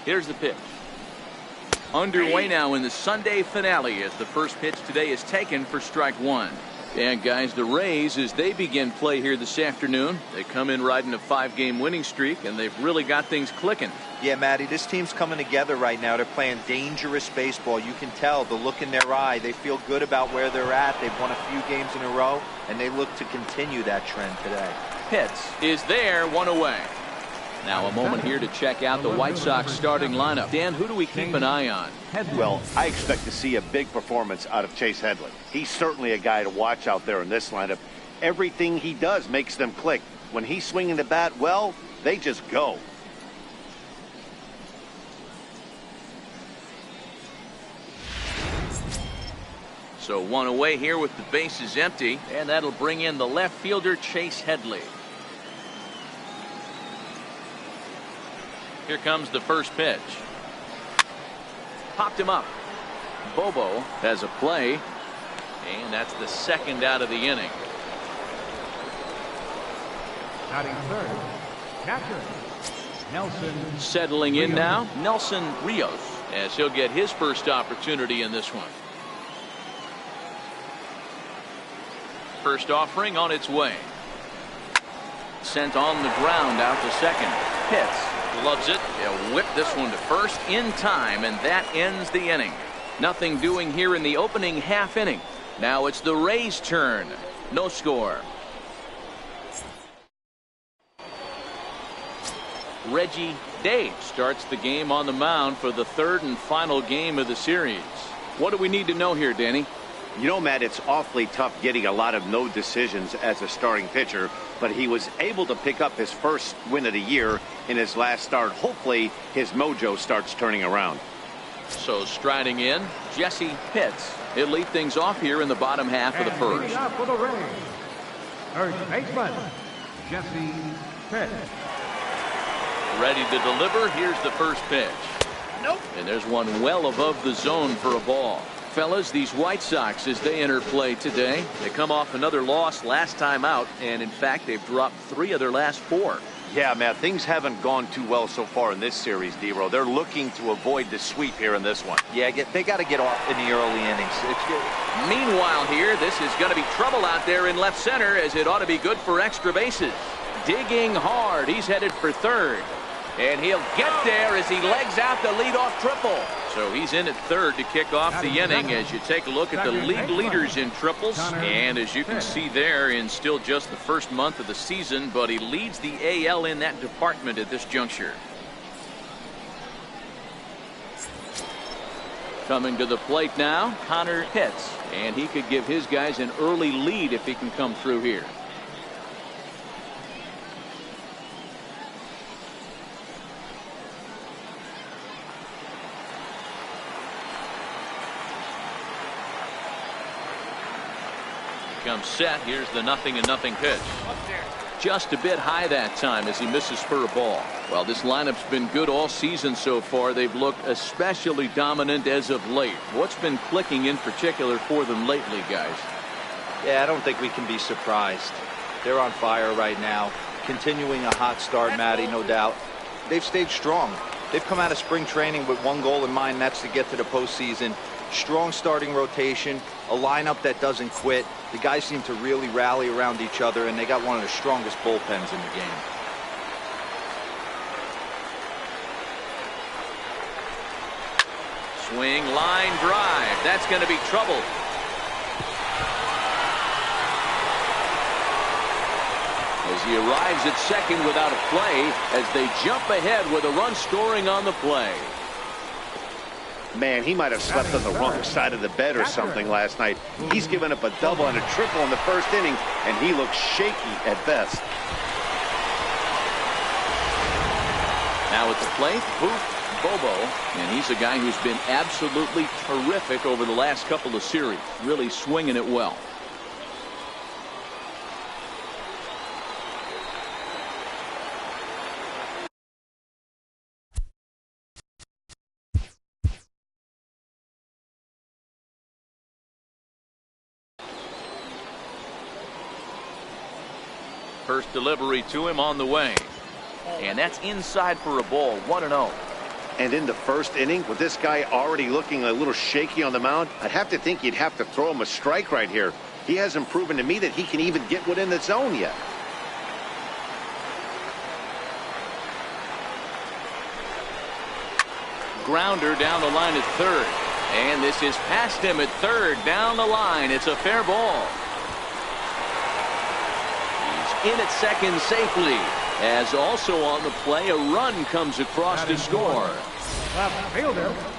Here's the pitch. Underway now in the Sunday finale as the first pitch today is taken for strike one. And guys, the Rays, as they begin play here this afternoon, they come in riding a 5-game winning streak, and they've really got things clicking. Yeah, Matty, this team's coming together right now. They're playing dangerous baseball. You can tell the look in their eye. They feel good about where they're at. They've won a few games in a row, and they look to continue that trend today. Pitts is there, one away. Now a moment here to check out the White Sox starting lineup. Dan, who do we keep an eye on? Well, I expect to see a big performance out of Chase Headley. He's certainly a guy to watch out there in this lineup. Everything he does makes them click. When he's swinging the bat, well, they just go. So one away here with the bases empty, and that'll bring in the left fielder Chase Headley. Here comes the first pitch. Popped him up. Bobo has a play, and that's the second out of the inning. Batting third, catcher Nelson. Settling in now, Nelson Rios, as he'll get his first opportunity in this one. First offering on its way. Sent on the ground out to second. Pitts loves it. He'll whip this one to first in time, and that ends the inning. Nothing doing here in the opening half inning. Now it's the Rays' turn. No score. Reggie Dave starts the game on the mound for the third and final game of the series. What do we need to know here, Danny? You know, Matt, it's awfully tough getting a lot of no decisions as a starting pitcher, but he was able to pick up his first win of the year in his last start. Hopefully his mojo starts turning around. So striding in, Jesse Pitts. He'll lead things off here in the bottom half of the first. Up for the Rays, first baseman Jesse Pitts. Ready to deliver. Here's the first pitch. Nope. And there's one well above the zone for a ball. Fellas, these White Sox, as they enter play today, they come off another loss last time out, and in fact they've dropped 3 of their last 4. Yeah, Matt, things haven't gone too well so far in this series, D-Row. They're looking to avoid the sweep here in this one. Yeah, they got to get off in the early innings. Meanwhile here, this is going to be trouble out there in left center, as it ought to be good for extra bases. Digging hard, he's headed for third. And he'll get there as he legs out the leadoff triple. So he's in at third to kick off the inning as you take a look at the league leaders in triples. And as you can see there, in still just the first month of the season, but he leads the AL in that department at this juncture. Coming to the plate now, Connor Pitts. And he could give his guys an early lead if he can come through here. Comes set. Here's the 0-0 pitch. Just a bit high that time as he misses for a ball. Well, this lineup's been good all season so far. They've looked especially dominant as of late. What's been clicking in particular for them lately, guys? Yeah, I don't think we can be surprised. They're on fire right now. Continuing a hot start, Matty, no doubt. They've stayed strong. They've come out of spring training with one goal in mind, and that's to get to the postseason. Strong starting rotation, a lineup that doesn't quit. The guys seem to really rally around each other, and they got one of the strongest bullpens in the game. Swing, line drive. That's going to be trouble. As he arrives at second without a play, as they jump ahead with a run scoring on the play. Man, he might have slept on the wrong side of the bed or something last night. He's given up a double and a triple in the first inning, and he looks shaky at best. Now at the plate, Bobo, and he's a guy who's been absolutely terrific over the last couple of series, really swinging it well. First delivery to him on the way. And that's inside for a ball, 1-0. And in the first inning, with this guy already looking a little shaky on the mound, I'd have to think you'd have to throw him a strike right here. He hasn't proven to me that he can even get within the zone yet. Grounder down the line at third. And this is past him at third. Down the line. It's a fair ball. He's in at second safely. As also on the play, a run comes across to score.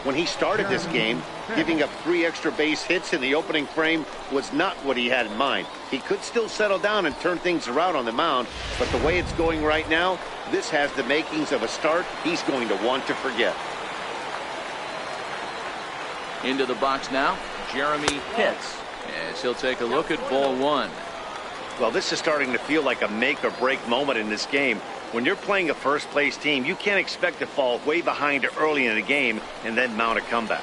When he started this game, giving up 3 extra base hits in the opening frame was not what he had in mind. He could still settle down and turn things around on the mound, but the way it's going right now, this has the makings of a start he's going to want to forget. Into the box now, Jeremy Pitts, as he'll take a look at ball 1. Well, this is starting to feel like a make-or-break moment in this game. When you're playing a first-place team, you can't expect to fall way behind early in the game and then mount a comeback.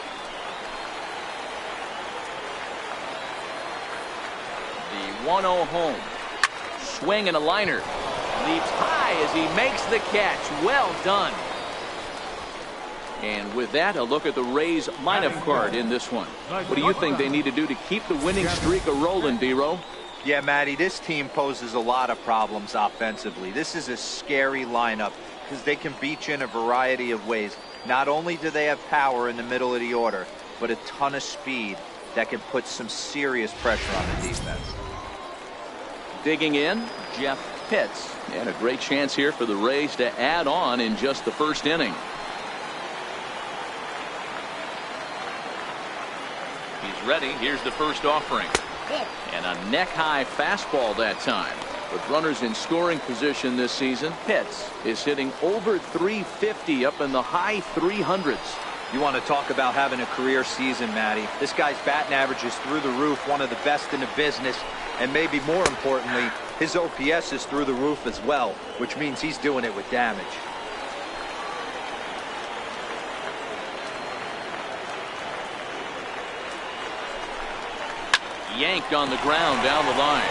The 1-0 home. Swing and a liner. Leaps high as he makes the catch. Well done. And with that, a look at the Rays lineup card in this one. What do you think they need to do to keep the winning streak a-rolling, D-Row? Yeah, Matty, this team poses a lot of problems offensively. This is a scary lineup because they can beat you in a variety of ways. Not only do they have power in the middle of the order, but a ton of speed that can put some serious pressure on the defense. Digging in, Jeff Pitts. And a great chance here for the Rays to add on in just the first inning. He's ready. Here's the first offering. And a neck-high fastball that time. With runners in scoring position this season, Pitts is hitting over 350 up in the high 300s. You want to talk about having a career season, Matty. This guy's batting average is through the roof, one of the best in the business. And maybe more importantly, his OPS is through the roof as well, which means he's doing it with damage. Yanked on the ground down the line.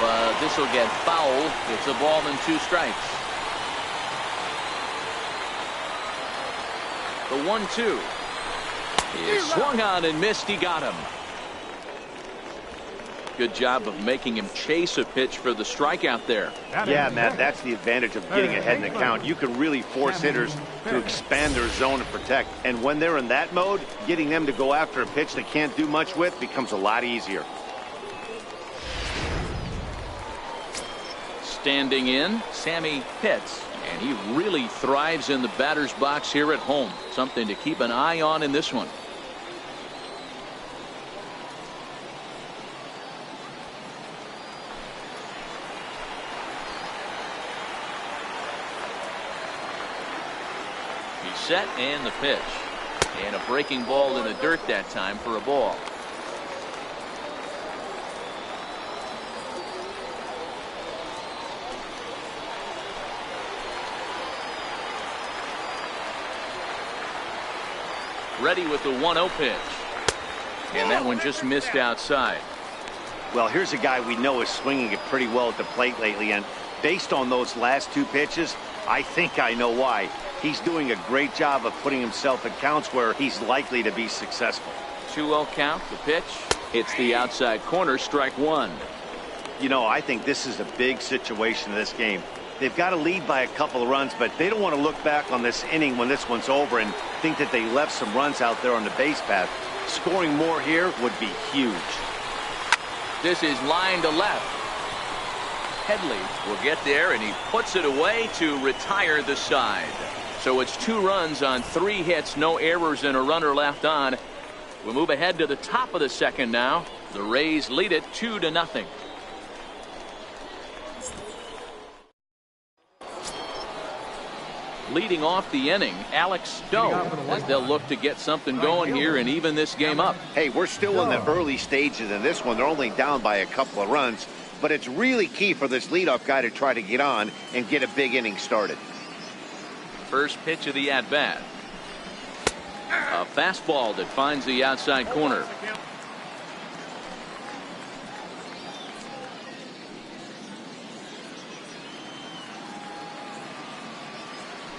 But this will get foul. It's a ball and 2 strikes. The 1-2. He swung on and missed. He got him. Good job of making him chase a pitch for the strikeout there. Yeah, Matt, that's the advantage of getting ahead in the count. You can really force hitters to expand their zone and protect. And when they're in that mode, getting them to go after a pitch they can't do much with becomes a lot easier. Standing in, Sammy Pitts. And he really thrives in the batter's box here at home. Something to keep an eye on in this one. He's set and the pitch. And a breaking ball in the dirt that time for a ball. Ready with the 1-0 pitch. And that one just missed outside. Well, here's a guy we know is swinging it pretty well at the plate lately, and based on those last 2 pitches, I think I know why. He's doing a great job of putting himself in counts where he's likely to be successful. 2-0 count, the pitch. It's the outside corner, strike 1. You know, I think this is a big situation in this game. They've got to lead by a couple of runs, but they don't want to look back on this inning when this one's over and think that they left some runs out there on the base path. Scoring more here would be huge. This is line to left. Headley will get there, and he puts it away to retire the side. So it's 2 runs on 3 hits, no errors, and a runner left on. We'll move ahead to the top of the second now. The Rays lead it 2-0. Leading off the inning, Alex Stowe, as they'll look to get something going here and even this game up. Hey, we're still in the early stages in this one. They're only down by a couple of runs, but it's really key for this leadoff guy to try to get on and get a big inning started. First pitch of the at-bat. A fastball that finds the outside corner.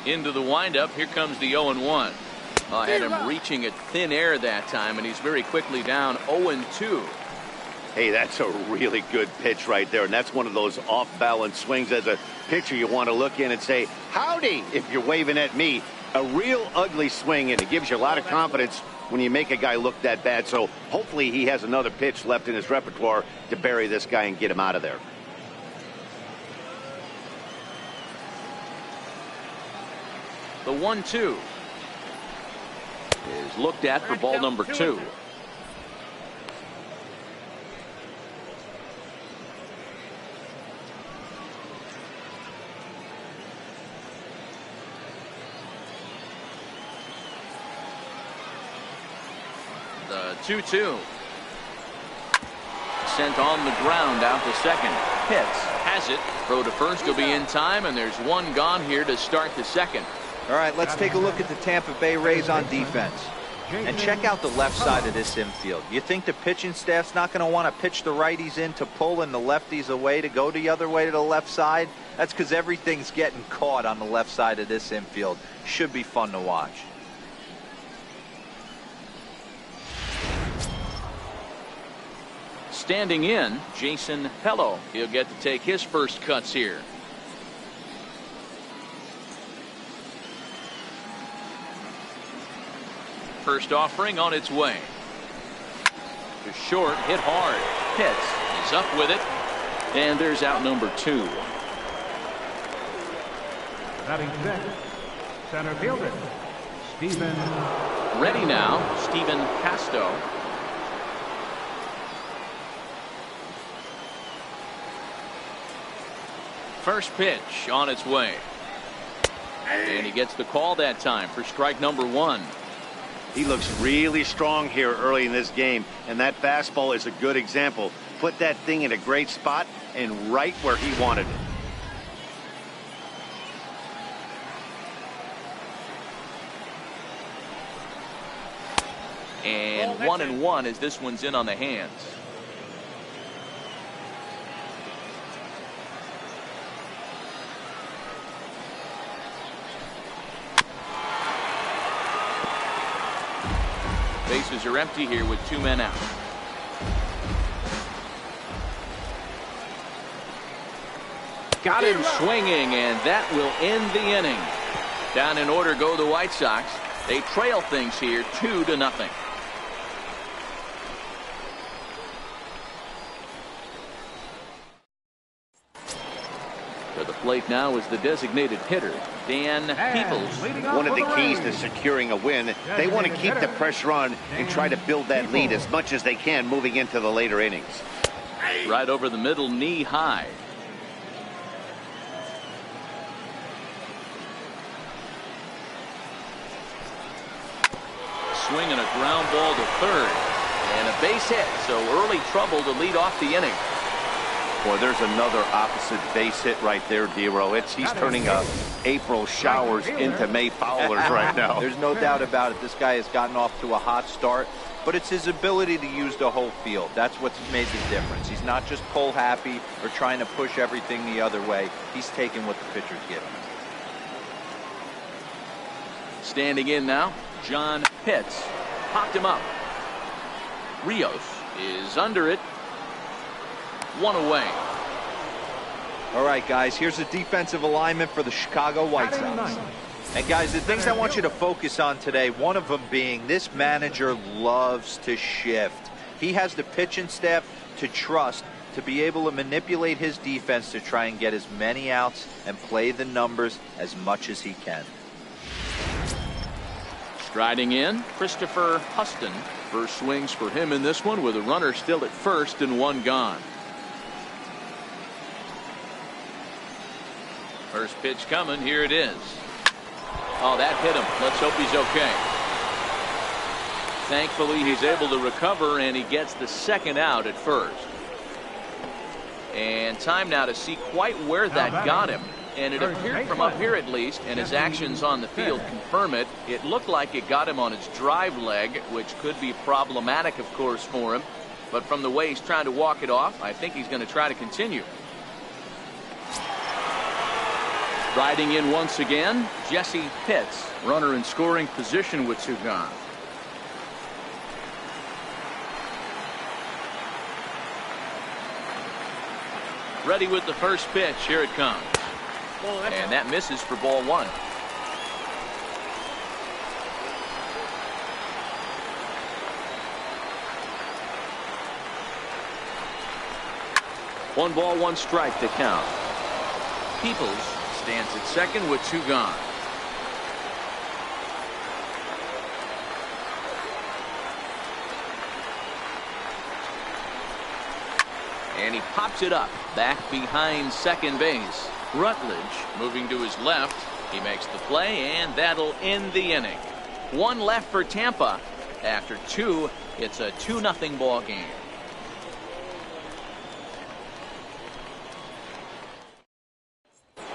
Into the windup. Here comes the 0-1. I had him reaching at thin air that time, and he's very quickly down 0-2. Hey, that's a really good pitch right there, and that's one of those off-balance swings. As a pitcher, you want to look in and say, howdy, if you're waving at me. A real ugly swing, and it gives you a lot of confidence when you make a guy look that bad. So hopefully he has another pitch left in his repertoire to bury this guy and get him out of there. The 1-2 is looked at for ball number 2. The 2-2. Sent on the ground out to second. Pitts has it. Throw to first will be in time, and there's one gone here to start the second. All right, let's take a look at the Tampa Bay Rays on defense. And check out the left side of this infield. You think the pitching staff's not going to want to pitch the righties in to pull and the lefties away to go the other way to the left side? That's because everything's getting caught on the left side of this infield. Should be fun to watch. Standing in, Jason Pello. He'll get to take his first cuts here. First offering on its way. To short, hit hard. Pitts is up with it. And there's out number 2. Batting sixth, center fielder, Stephen. Ready now, Stephen Casto. First pitch on its way. And he gets the call that time for strike number 1. He looks really strong here early in this game, and that fastball is a good example. Put that thing in a great spot and right where he wanted it. And 1-1 as this one's in on the hands. Bases are empty here with 2 men out. Got him swinging, and that will end the inning. Down in order go the White Sox. They trail things here 2-0. To the plate now is the designated hitter, Dan Peoples. One of the keys to securing a win, they want to keep the pressure on and try to build that lead as much as they can moving into the later innings. Right over the middle, knee high. Swing and a ground ball to third. And a base hit, so early trouble to lead off the inning. Boy, there's another opposite base hit right there, Dero. He's turning April showers into May foulers right now. There's no doubt about it. This guy has gotten off to a hot start, but it's his ability to use the whole field. That's what's made the difference. He's not just pull happy or trying to push everything the other way. He's taking what the pitcher's giving him. Standing in now, John Pitts. Popped him up. Rios is under it. 1 away. All right, guys, here's the defensive alignment for the Chicago White Sox. And, guys, the things I want you to focus on today, one of them being this manager loves to shift. He has the pitching staff to trust to be able to manipulate his defense to try and get as many outs and play the numbers as much as he can. Striding in, Christopher Huston. First swings for him in this one with a runner still at first and 1 gone. First pitch coming. Here it is. Oh, that hit him. Let's hope he's okay. Thankfully, he's able to recover, and he gets the second out at first. And time now to see quite where that got him. And it appeared from up here at least, and his actions on the field confirm it. It looked like it got him on his drive leg, which could be problematic, of course, for him. But from the way he's trying to walk it off, I think he's going to try to continue. Riding in once again, Jesse Pitts, runner in scoring position with two gone. Ready with the first pitch. Here it comes. And that misses for ball one. One ball, one strike to count. Peoples stands at second with two gone. And he pops it up back behind second base. Rutledge moving to his left. He makes the play, and that'll end the inning. One left for Tampa. After two, it's a 2-0 ball game.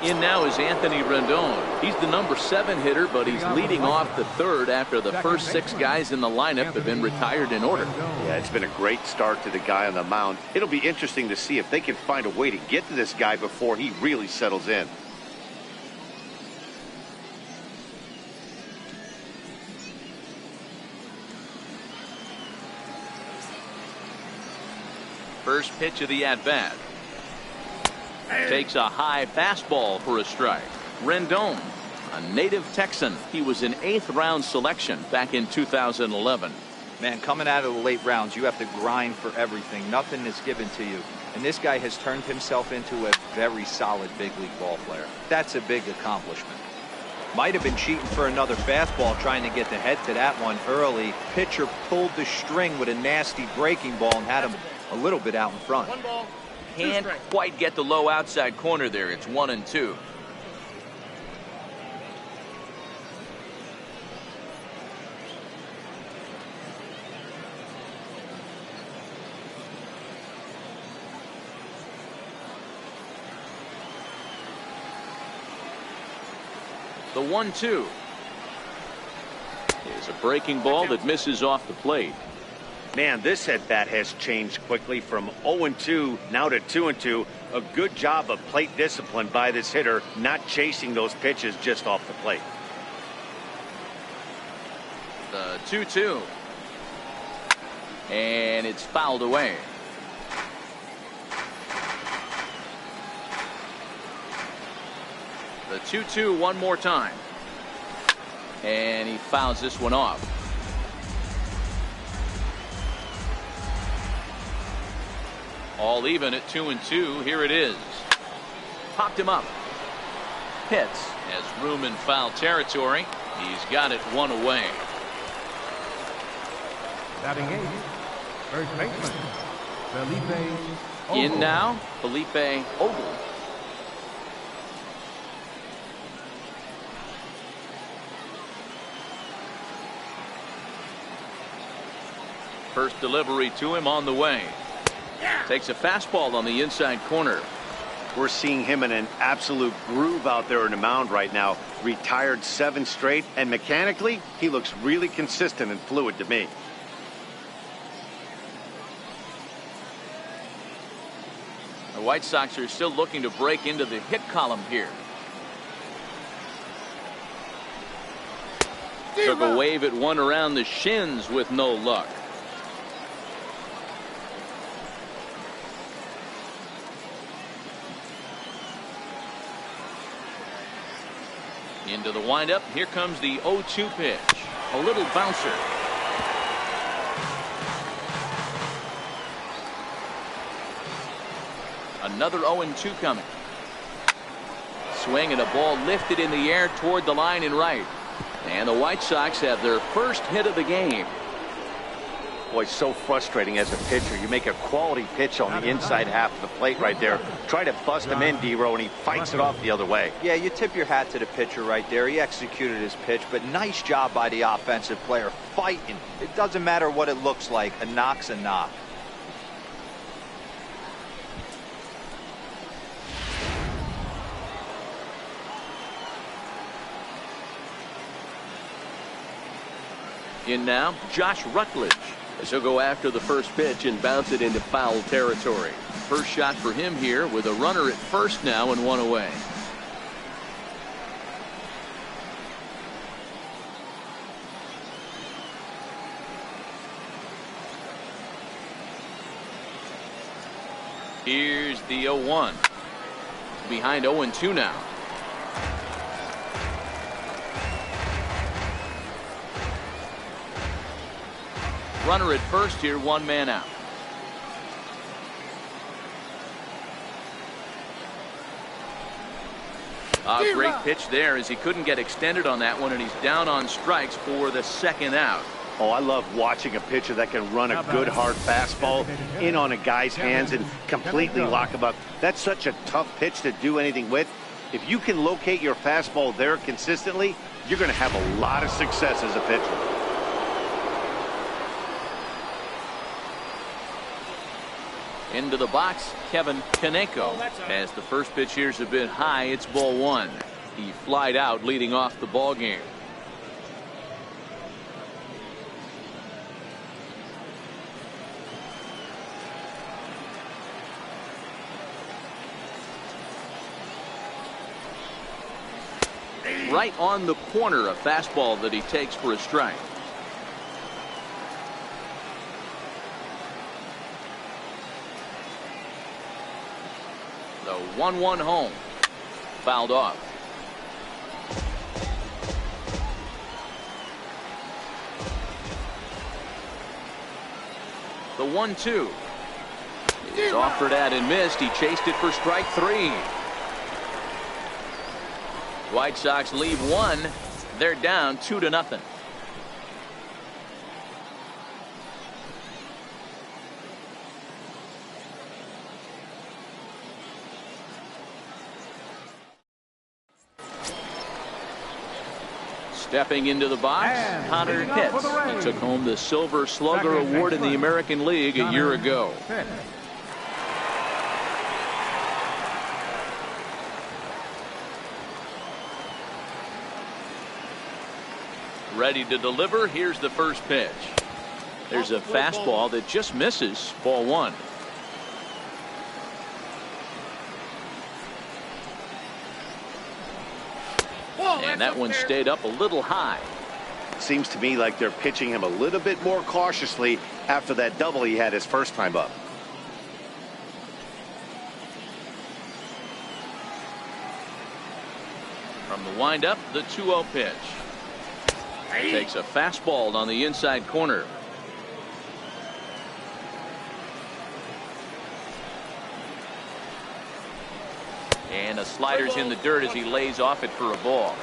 In now is Anthony Rendon. He's the number 7 hitter, but he's leading off the third after the first 6 guys in the lineup have been retired in order. Yeah, it's been a great start to the guy on the mound. It'll be interesting to see if they can find a way to get to this guy before he really settles in. First pitch of the at-bat. Takes a high fastball for a strike. Rendon, a native Texan. He was an 8th round selection back in 2011. Man, coming out of the late rounds, you have to grind for everything. Nothing is given to you. And this guy has turned himself into a very solid big league ball player. That's a big accomplishment. Might have been cheating for another fastball, trying to get the head to that one early. Pitcher pulled the string with a nasty breaking ball and had him a little bit out in front. One ball. Can't quite get the low outside corner there. It's 1-2. The 1-2 is a breaking ball that misses off the plate. Man, this at-bat has changed quickly from 0-2 now to 2-2. A good job of plate discipline by this hitter, not chasing those pitches just off the plate. The 2-2. And it's fouled away. The 2-2 one more time. And he fouls this one off. All even at 2-2. Here it is. Popped him up. Pitts has room in foul territory. He's got it one away. Batting 8. First baseman, Felipe Ogle. In now, Felipe Ogle. First delivery to him on the way. Takes a fastball on the inside corner. We're seeing him in an absolute groove out there in the mound right now. Retired 7 straight, and mechanically, he looks really consistent and fluid to me. The White Sox are still looking to break into the hit column here. Took a wave at one around the shins with no luck. Into the windup. Here comes the 0-2 pitch. A little bouncer. Another 0-2 coming. Swing and a ball lifted in the air toward the line and right. And the White Sox have their first hit of the game. Boy, so frustrating as a pitcher. You make a quality pitch on the inside half of the plate right there. Try to bust him in, D-Row, and he fights it off the other way. Yeah, you tip your hat to the pitcher right there. He executed his pitch, but nice job by the offensive player fighting. It doesn't matter what it looks like. A knock's a knock. In now, Josh Rutledge, as he'll go after the first pitch and bounce it into foul territory. First shot for him here with a runner at first now and one away. Here's the 0-1. Behind 0-2 now. Runner at first here, 1 man out. A great pitch there as he couldn't get extended on that one, and he's down on strikes for the 2nd out. Oh, I love watching a pitcher that can run a good hard fastball in on a guy's hands and completely lock him up. That's such a tough pitch to do anything with. If you can locate your fastball there consistently, you're going to have a lot of success as a pitcher. Into the box, Kevin Kaneko. As the first pitch here's a bit high, it's ball 1. He flied out, leading off the ball game. Right on the corner, a fastball that he takes for a strike. The 1-1 home. Fouled off. The 1-2. It's offered at and missed. He chased it for strike 3. White Sox leave 1. They're down 2-0. Stepping into the box, Connor Hitz. He took home the Silver Slugger Award in the American League a year ago. Ready to deliver. Here's the first pitch. There's a fastball that just misses. Ball 1. And that one stayed up a little high. Seems to me like they're pitching him a little bit more cautiously after that double he had his first time up. From the windup, the 2-0 pitch. Takes a fastball on the inside corner. And a slider's in the dirt as he lays off it for a ball.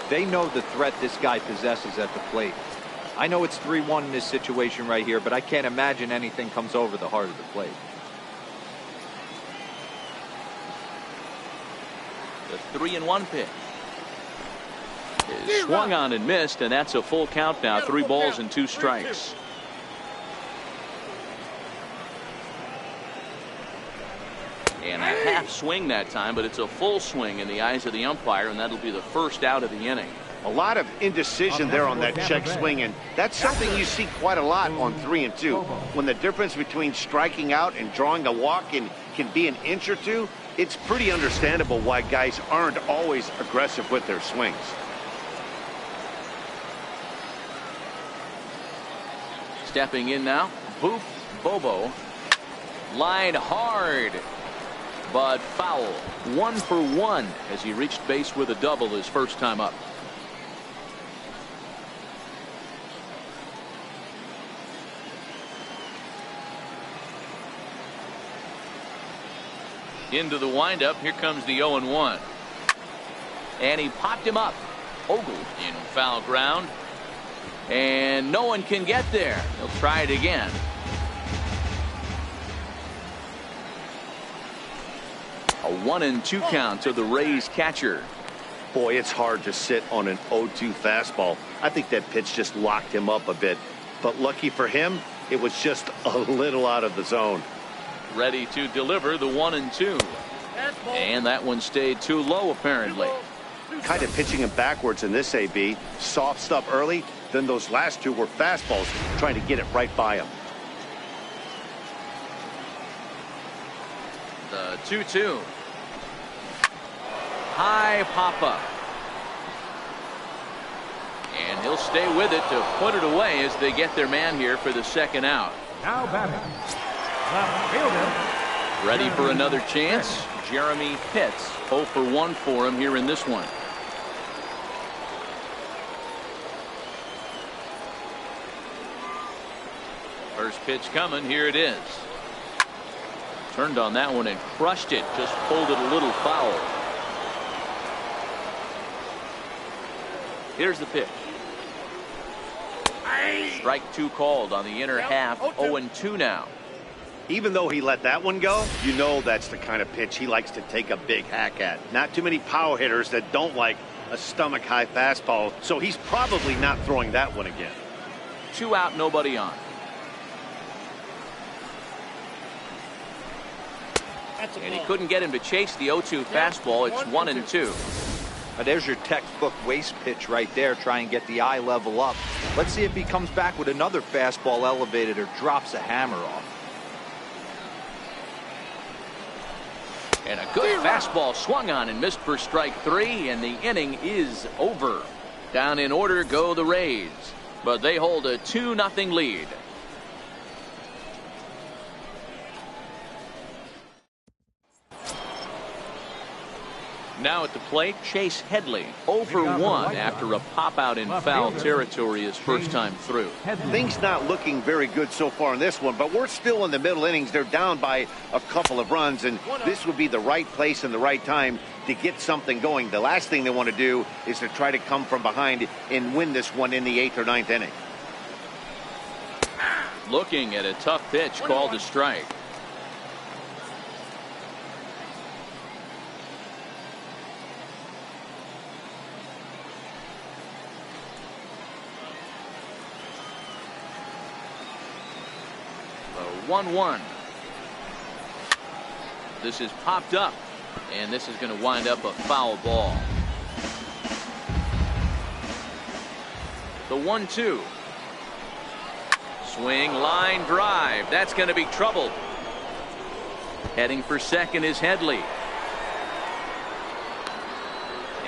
They know the threat this guy possesses at the plate. I know it's 3-1 in this situation right here, but I can't imagine anything comes over the heart of the plate. The 3-1 pitch. Is swung on and missed, and that's a full count now. 3 balls and 2 strikes. And a half swing that time, but it's a full swing in the eyes of the umpire, and that'll be the first out of the inning. A lot of indecision there on that check swing, and that's something you see quite a lot on 3 and 2. When the difference between striking out and drawing a walk can be an inch or two, it's pretty understandable why guys aren't always aggressive with their swings. Stepping in now, Boof Bobo. Line hard, but foul. 1 for 1 as he reached base with a double his first time up. Into the windup. Here comes the 0-1. And he popped him up. Ogle in foul ground. And no one can get there. He'll try it again. A 1-2 count to the Rays catcher. Boy, it's hard to sit on an 0-2 fastball. I think that pitch just locked him up a bit. But lucky for him, it was just a little out of the zone. Ready to deliver the 1-2. And that one stayed too low, apparently. Kind of pitching him backwards in this AB. Soft stuff early, then those last 2 were fastballs trying to get it right by him. The 2-2. High pop-up. And he'll stay with it to put it away as they get their man here for the second out. Now batting, left fielder, Ready for another chance. Jeremy Pitts, 0 for 1 for him here in this one. First pitch coming. Here it is. Turned on that one and crushed it. Just pulled it a little foul. Here's the pitch. Strike 2 called on the inner half. 0-2 now. Even though he let that one go, you know that's the kind of pitch he likes to take a big hack at. Not too many power hitters that don't like a stomach high fastball, so he's probably not throwing that one again. 2 out, nobody on. And he couldn't get him to chase the 0-2 fastball. It's 1-2. Now there's your textbook waste pitch right there. Try and get the eye level up. Let's see if he comes back with another fastball elevated or drops a hammer off. And a good fastball swung on and missed for strike 3, and the inning is over. Down in order go the Rays, but they hold a 2-0 lead. Now at the plate, Chase Headley, 0 for 1 after a pop out in foul territory his first time through. Things not looking very good so far in this one, but we're still in the middle innings. They're down by a couple of runs, and this would be the right place and the right time to get something going. The last thing they want to do is to try to come from behind and win this one in the 8th or 9th inning. Looking at a tough pitch called a strike. The 1-1. This is popped up, and this is going to wind up a foul ball. The 1-2. Swing, line drive. That's going to be trouble. Heading for second is Headley.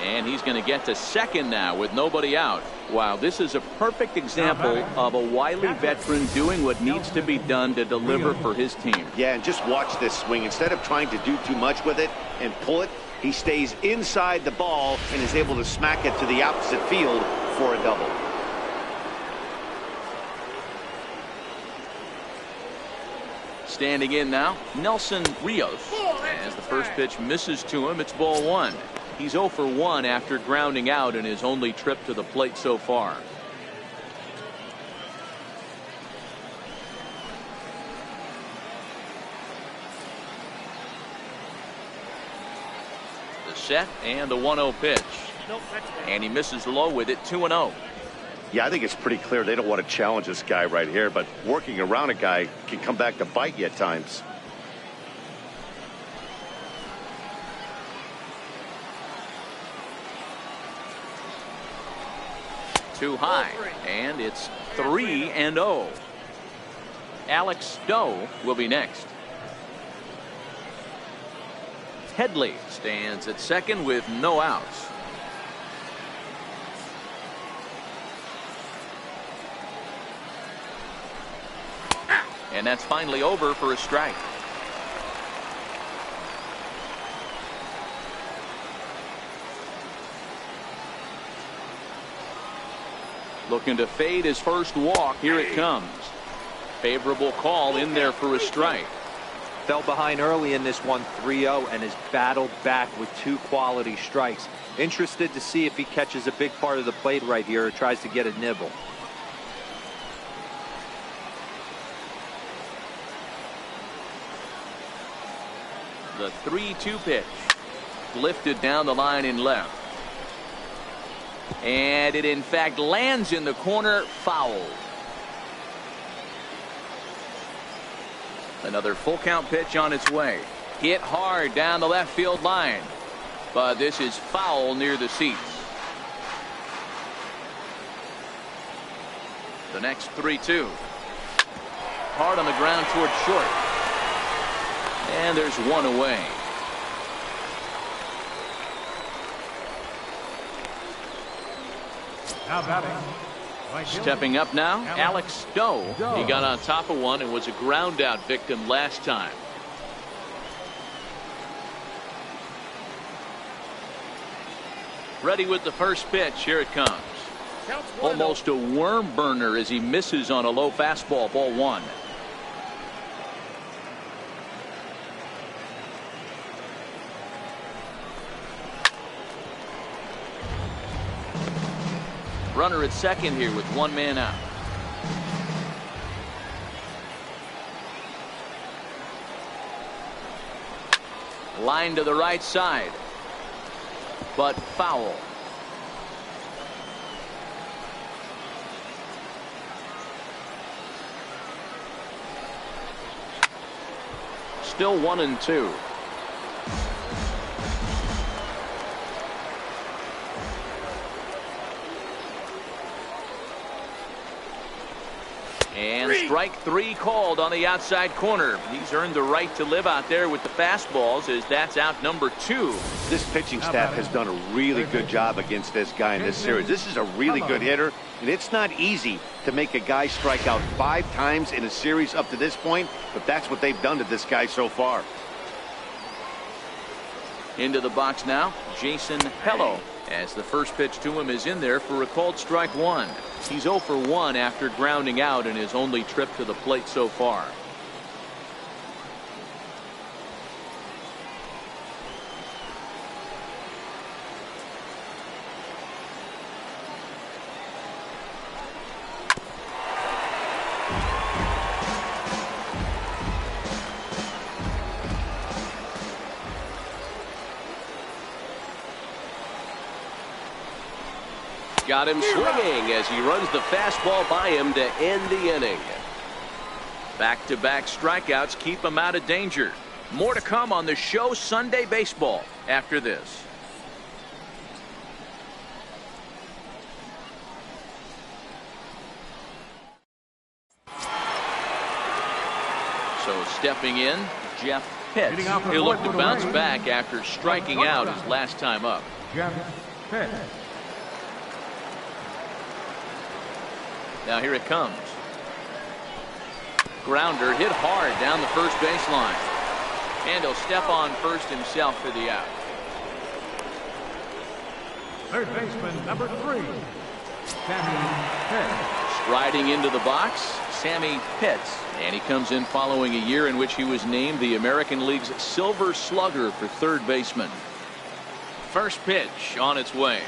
And he's going to get to second now with nobody out. Wow, this is a perfect example of a wily veteran doing what needs to be done to deliver for his team. Yeah, and just watch this swing. Instead of trying to do too much with it and pull it, he stays inside the ball and is able to smack it to the opposite field for a double. Standing in now, Nelson Rios. As the first pitch misses to him, it's ball 1. He's 0 for 1 after grounding out in his only trip to the plate so far. The set and the 1-0 pitch. And he misses low with it, 2-0. Yeah, I think it's pretty clear they don't want to challenge this guy right here, but working around a guy can come back to bite you at times. Too high, and it's 3-0. Alex Stowe will be next. Headley stands at second with no outs. And that's finally over for a strike. Looking to fade his first walk. Here it comes. Favorable call in there for a strike. Fell behind early in this one, 3-0, and has battled back with 2 quality strikes. Interested to see if he catches a big part of the plate right here or tries to get a nibble. The 3-2 pitch. Lifted down the line in left. And it in fact lands in the corner, foul. Another full count pitch on its way. Hit hard down the left field line. But this is foul near the seats. The next 3-2. Hard on the ground toward short. And there's one away. Stepping up now, Alex Stowe. He got on top of one and was a ground out victim last time. Ready with the first pitch. Here it comes. Almost a worm burner as he misses on a low fastball. Ball one. Runner at second here with one man out. Line to the right side, but foul. Still 1-2. And strike three called on the outside corner. He's earned the right to live out there with the fastballs, as that's out number 2. This pitching staff has done a really good job against this guy in this series. This is a really good hitter, and it's not easy to make a guy strike out 5 times in a series up to this point, but that's what they've done to this guy so far. Into the box now, Jason Hello, as the first pitch to him is in there for a called strike 1. He's 0 for 1 after grounding out in his only trip to the plate so far. Got him swinging as he runs the fastball by him to end the inning. Back-to-back strikeouts keep him out of danger. More to come on the show Sunday Baseball after this. So stepping in, Jeff Pitts. He'll look to bounce back after striking out his last time up. Jeff Pitts. Now here it comes. Grounder hit hard down the first baseline. And he'll step on first himself for the out. Third baseman, number 3, Sammy Pitts. Striding into the box, Sammy Pitts. And he comes in following a year in which he was named the American League's Silver Slugger for third baseman. First pitch on its way.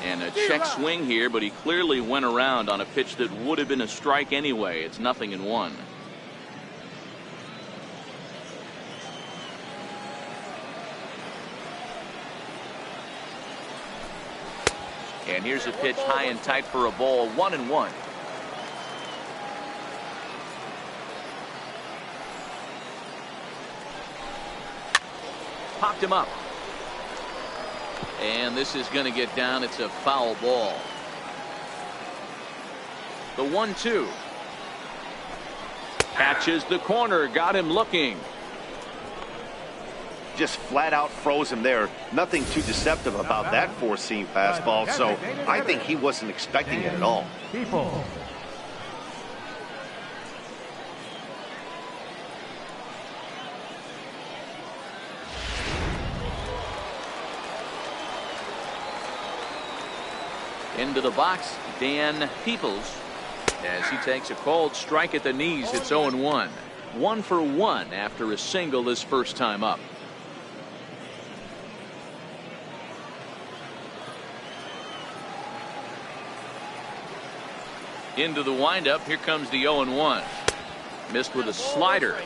And a check swing here, but he clearly went around on a pitch that would have been a strike anyway. It's 0-1. And here's a pitch high and tight for a ball. 1-1. Popped him up. And this is going to get down. It's a foul ball. The 1-2. Catches the corner. Got him looking. Just flat out froze him there. Nothing too deceptive about that four-seam fastball, so I think he wasn't expecting it at all. People. Into the box, Dan Peoples, as he takes a called strike at the knees. It's 0-1. 1 for 1 after a single his first time up. Into the windup. Here comes the 0-1. Missed with a slider.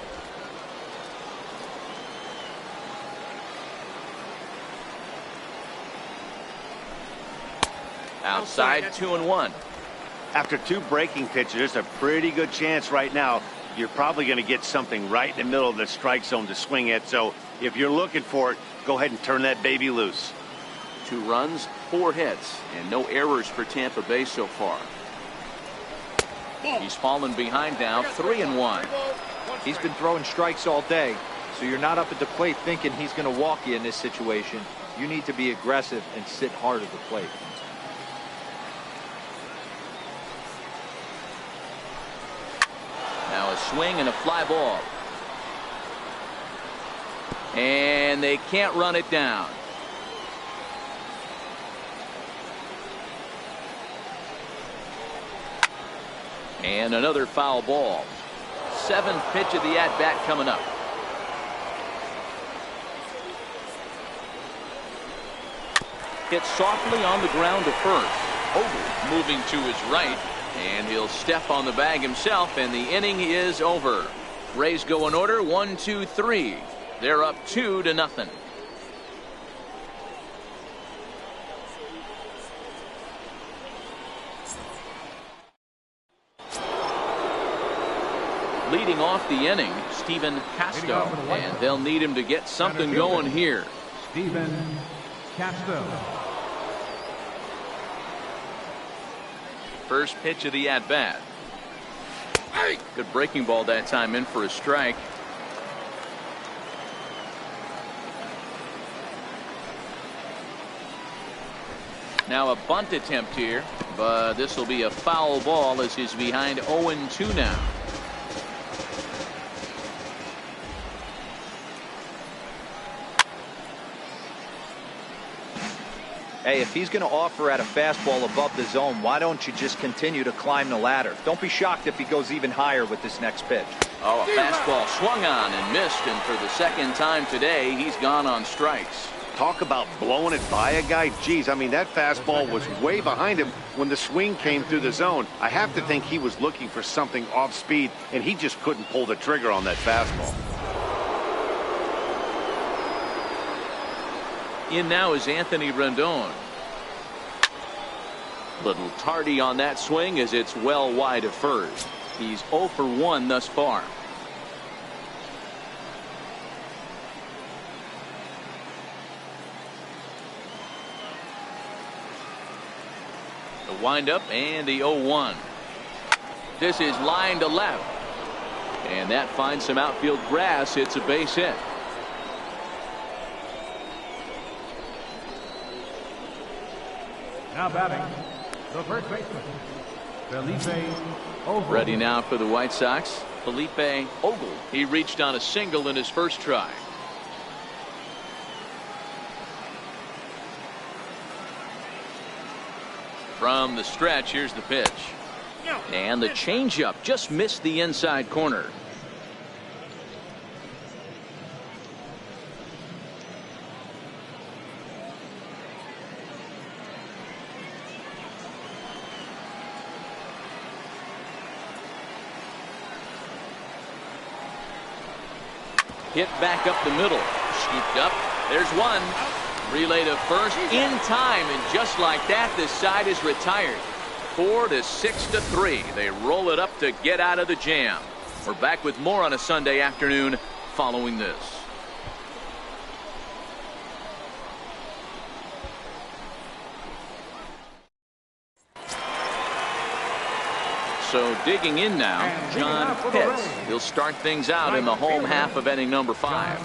Outside, 2-1. After 2 breaking pitches, there's a pretty good chance right now you're probably going to get something right in the middle of the strike zone to swing at. So if you're looking for it, go ahead and turn that baby loose. 2 runs, 4 hits, and no errors for Tampa Bay so far. He's fallen behind now, 3-1. He's been throwing strikes all day, so you're not up at the plate thinking he's going to walk you in this situation. You need to be aggressive and sit hard at the plate. Now a swing and a fly ball. And they can't run it down. And another foul ball. 7th pitch of the at-bat coming up. Hit softly on the ground to first. Ogle moving to his right, and he'll step on the bag himself, and the inning is over. Rays go in order, 1, 2, 3. They're up 2-0. Leading off the inning, Stephen Casto, and they'll need him to get something going here. Stephen Casto. First pitch of the at-bat. Good breaking ball that time, in for a strike. Now a bunt attempt here, but this will be a foul ball as he's behind 0-2 now. Hey, if he's going to offer at a fastball above the zone, why don't you just continue to climb the ladder? Don't be shocked if he goes even higher with this next pitch. Oh, a fastball swung on and missed, and for the second time today, he's gone on strikes. Talk about blowing it by a guy. Geez, I mean, that fastball was way behind him when the swing came through the zone. I have to think he was looking for something off speed, and he just couldn't pull the trigger on that fastball. In now is Anthony Rendon. Little tardy on that swing as it's well wide of first. He's 0 for 1 thus far. The windup and the 0-1. This is line to left. And that finds some outfield grass. It's a base hit. Now batting, the first baseman, Felipe Ogle. Ready now for the White Sox, Felipe Ogle. He reached on a single in his first try. From the stretch, here's the pitch. And the changeup just missed the inside corner. Hit back up the middle. Scooped up. There's one. Relay to first in time, and just like that, this side is retired. 4 to 6 to 3. They roll it up to get out of the jam. We're back with more on a Sunday afternoon following this. So digging in now, John Pitts. He'll start things out in the home half of inning number 5.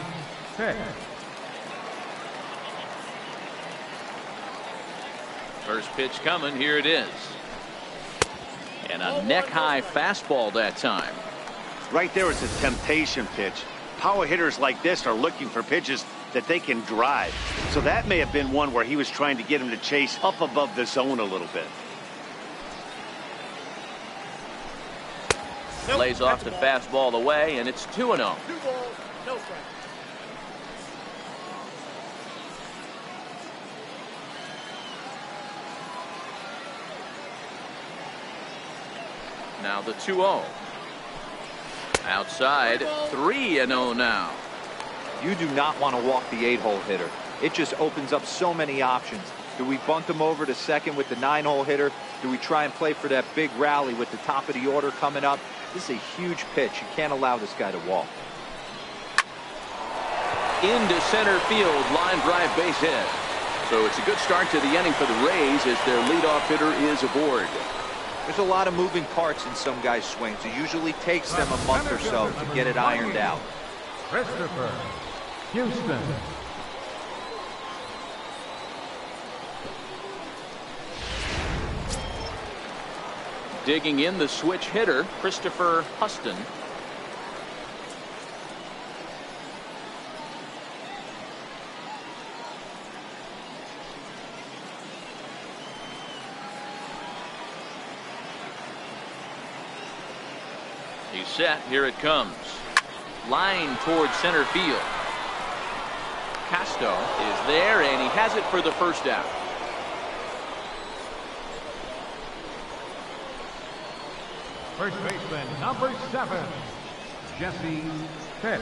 First pitch coming. Here it is. And a neck-high fastball that time. Right there is a temptation pitch. Power hitters like this are looking for pitches that they can drive. So that may have been one where he was trying to get him to chase up above the zone a little bit. Lays off the fastball away, and it's 2-0. 2 balls, no strike. Now the 2-0. Outside, 3-0 now. You do not want to walk the 8-hole hitter. It just opens up so many options. Do we bunt him over to second with the 9-hole hitter? Do we try and play for that big rally with the top of the order coming up? This is a huge pitch. You can't allow this guy to walk. Into center field, line drive base hit. So it's a good start to the inning for the Rays as their leadoff hitter is aboard. There's a lot of moving parts in some guys' swings. It usually takes them a month or so to get it ironed out. Christopher Houston. Digging in the switch hitter, Christopher Houston. He's set. Here it comes. Line towards center field. Casto is there, and he has it for the first out. First baseman, number 7, Jesse Pitt.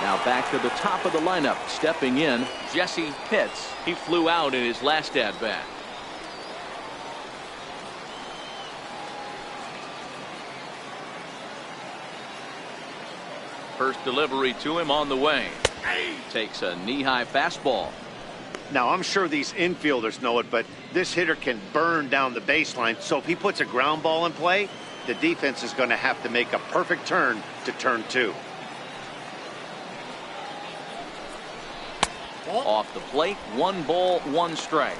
Now back to the top of the lineup. Stepping in, Jesse Pitts. He flew out in his last at-bat. First delivery to him on the way. Takes a knee-high fastball. Now, I'm sure these infielders know it, but this hitter can burn down the baseline. So if he puts a ground ball in play, the defense is going to have to make a perfect turn to turn 2. Off the plate, 1 ball, 1 strike.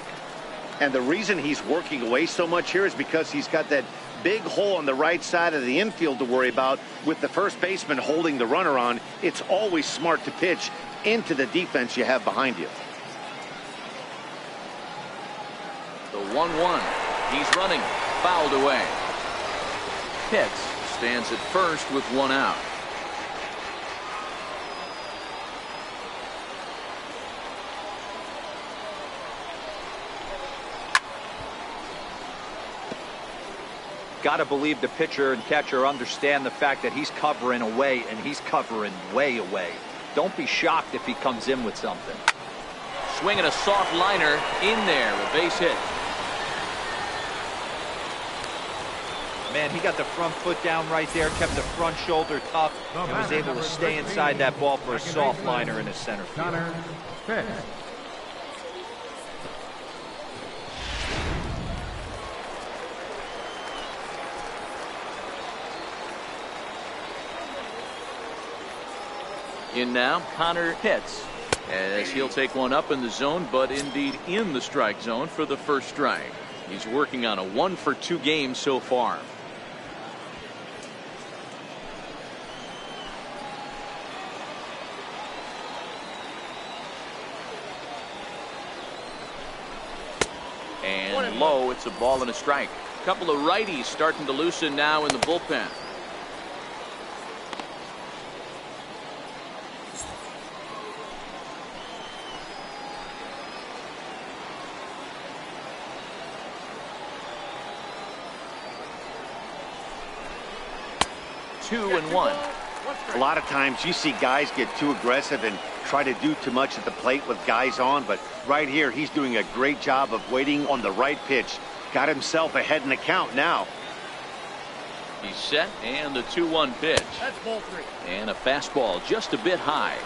And the reason he's working away so much here is because he's got that big hole on the right side of the infield to worry about. With the first baseman holding the runner on, it's always smart to pitch into the defense you have behind you. The 1-1. He's running. Fouled away. Pitts stands at first with 1 out. Got to believe the pitcher and catcher understand the fact that he's covering away, and he's covering way away. Don't be shocked if he comes in with something. Swinging a soft liner in there. A base hit. Man, he got the front foot down right there, kept the front shoulder tough, and was able to stay inside that ball for a soft liner in his center field. Connor Pitt. In now, Connor Pitts, as he'll take one up in the zone, but indeed in the strike zone for the first strike. He's working on a 1-for-2 game so far. And low, it's a ball and a strike. A couple of righties starting to loosen now in the bullpen. Two and one. A lot of times you see guys get too aggressive and try to do too much at the plate with guys on, but right here he's doing a great job of waiting on the right pitch. Got himself ahead in the count now. He's set, and the 2-1 pitch. That's ball 3. And a fastball just a bit high.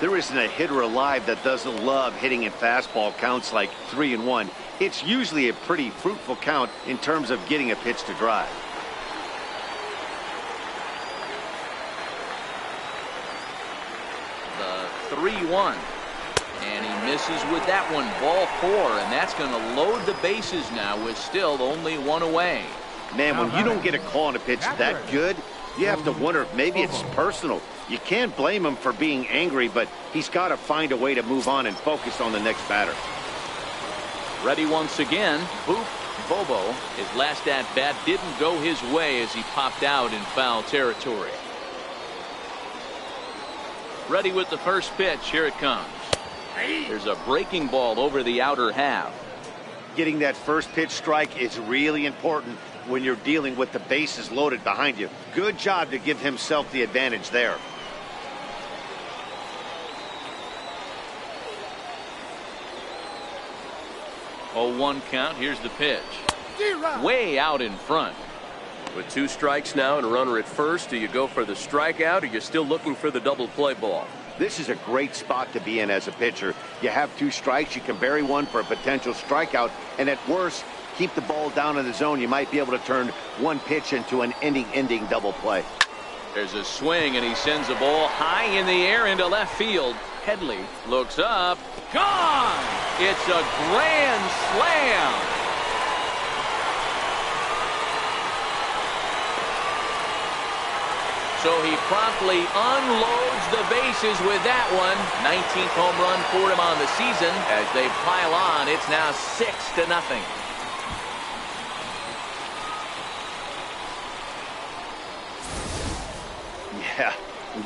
There isn't a hitter alive that doesn't love hitting in fastball counts like 3-1. It's usually a pretty fruitful count in terms of getting a pitch to drive. The 3-1. And he misses with that one. Ball 4, and that's going to load the bases now with still only 1 away. Man, when you don't get a call on a pitch that good, you have to wonder if maybe it's personal. You can't blame him for being angry, but he's got to find a way to move on and focus on the next batter. Ready once again. Boop. Bobo, his last at-bat didn't go his way as he popped out in foul territory. Ready with the first pitch. Here it comes. There's a breaking ball over the outer half. Getting that first pitch strike is really important when you're dealing with the bases loaded behind you. Good job to give himself the advantage there. Oh, 1 count. Here's the pitch. Way out in front. With 2 strikes now and a runner at first, do you go for the strikeout, or you're still looking for the double play ball? This is a great spot to be in as a pitcher. You have 2 strikes, you can bury one for a potential strikeout, and at worst, keep the ball down in the zone. You might be able to turn one pitch into an inning-ending double play. There's a swing, and he sends a ball high in the air into left field. Headley looks up. Gone! It's a grand slam. So he promptly unloads the bases with that one. 19th home run for him on the season. As they pile on, it's now 6-0. Yeah,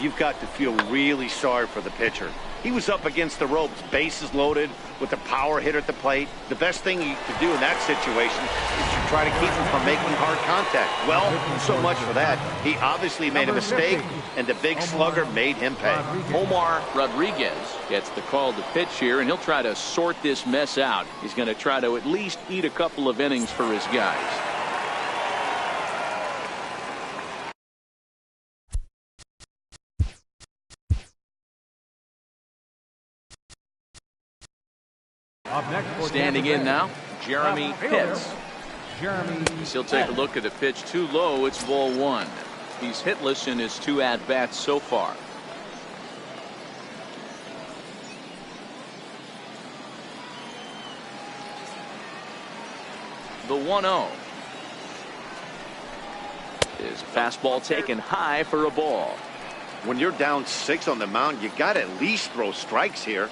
you've got to feel really sorry for the pitcher. He was up against the ropes, bases loaded, with a power hitter at the plate. The best thing you could do in that situation is to try to keep him from making hard contact. Well, so much for that. He obviously made a mistake, and the big slugger made him pay. Omar Rodriguez gets the call to pitch here, and he'll try to sort this mess out. He's going to try to at least eat a couple of innings for his guys. Standing in now, Jeremy Pitts. He'll take a look at the pitch too low. It's ball one. He's hitless in his 2 at-bats so far. The 1-0. His fastball taken high for a ball. When you're down 6 on the mound, you got to at least throw strikes here.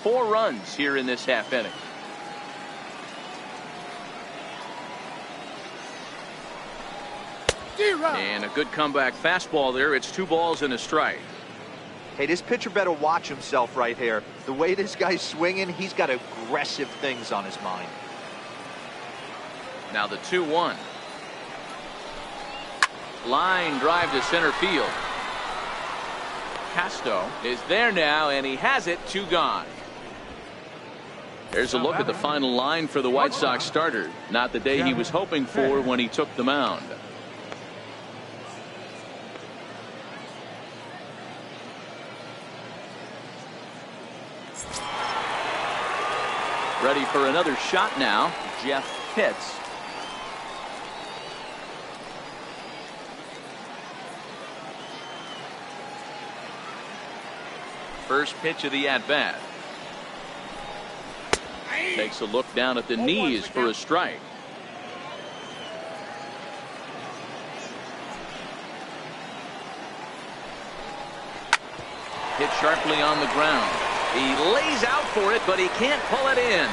4 runs here in this half inning. And a good comeback fastball there. It's 2 balls and a strike. Hey, this pitcher better watch himself right here. The way this guy's swinging, he's got aggressive things on his mind. Now the 2-1. Line drive to center field. Casto is there now, and he has it. 2 gone. There's a look at the final line for the White Sox starter. Not the day he was hoping for when he took the mound. Ready for another shot now, Jeff Pitts. First pitch of the at-bat. Takes a look down at the knees for a strike. Hit sharply on the ground. He lays out for it, but he can't pull it in.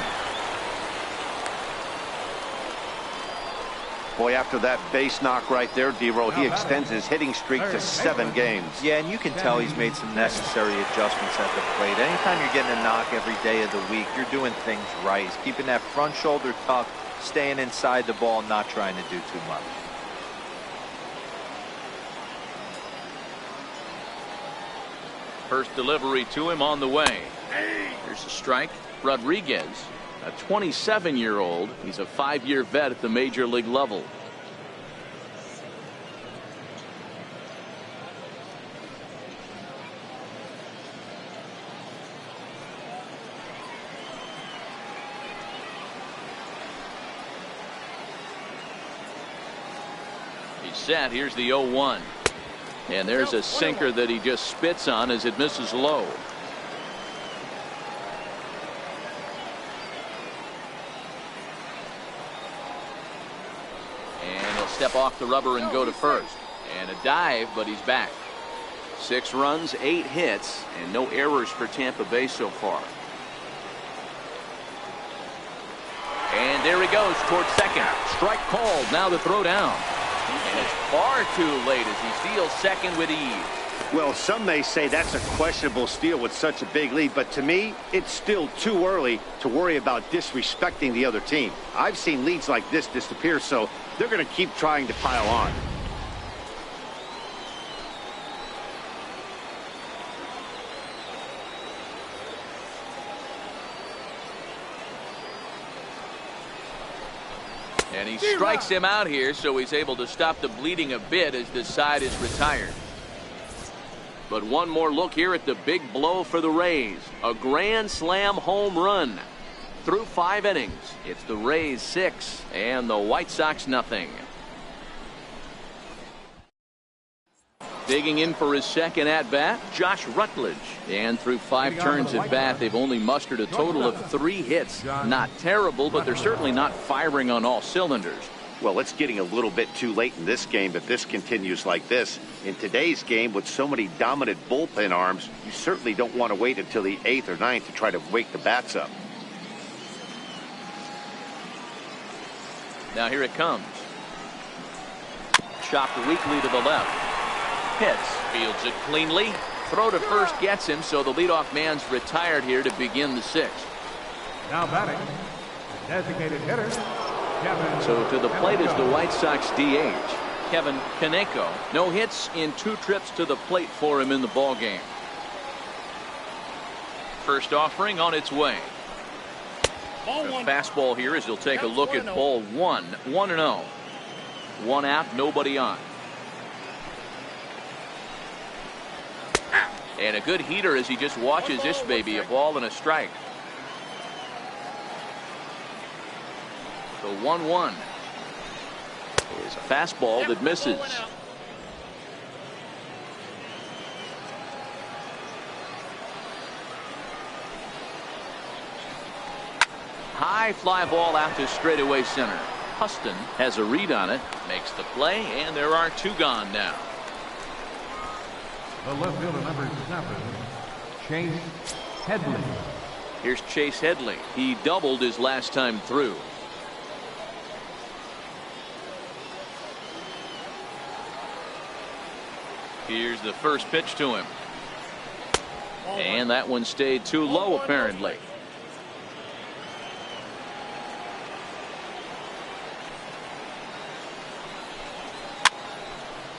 Boy, after that base knock right there, D-Roll, he extends his hitting streak to 7 games. Yeah, and you can tell he's made some necessary adjustments at the plate. Anytime you're getting a knock every day of the week, you're doing things right. He's keeping that front shoulder tucked, staying inside the ball, not trying to do too much. First delivery to him on the way. Here's a strike. Rodriguez, a 27-year-old. He's a 5-year vet at the major league level. He's set. Here's the 0-1. And there's a sinker that he just spits on as it misses low. And he'll step off the rubber and go to first. And a dive, but he's back. 6 runs, 8 hits, and no errors for Tampa Bay so far. And there he goes towards second. Strike called. Now the throw down. And it's far too late as he steals second with ease. Well, some may say that's a questionable steal with such a big lead, but to me, it's still too early to worry about disrespecting the other team. I've seen leads like this disappear, so they're going to keep trying to pile on. And he strikes him out here, so he's able to stop the bleeding a bit as this side is retired. But one more look here at the big blow for the Rays. A grand slam home run. Through 5 innings, it's the Rays 6 and the White Sox nothing. Digging in for his second at-bat, Josh Rutledge. And through 5 turns at bat, they've only mustered a total of 3 hits. Not terrible, but they're certainly not firing on all cylinders. Well, it's getting a little bit too late in this game if this continues like this. In today's game, with so many dominant bullpen arms, you certainly don't want to wait until the 8th or 9th to try to wake the bats up. Now here it comes. chopped weakly to the left. Hits. Fields it cleanly. Throw to first gets him, so the leadoff man's retired here to begin the sixth. Now batting, designated hitter, Kevin. So to the plate is the White Sox DH, Kevin Kaneko. No hits in 2 trips to the plate for him in the ballgame. First offering on its way. The fastball here as he'll take a look at ball 1. 1-0. 1 out, nobody on. And a good heater as he just watches this baby, a ball and a strike. The 1-1 is a fastball that misses. High fly ball out to straightaway center. Huston has a read on it, makes the play, and there are 2 gone now. The left fielder, number 7, Chase Headley. Here's Chase Headley. He doubled his last time through. Here's the first pitch to him. And that one stayed too low, apparently.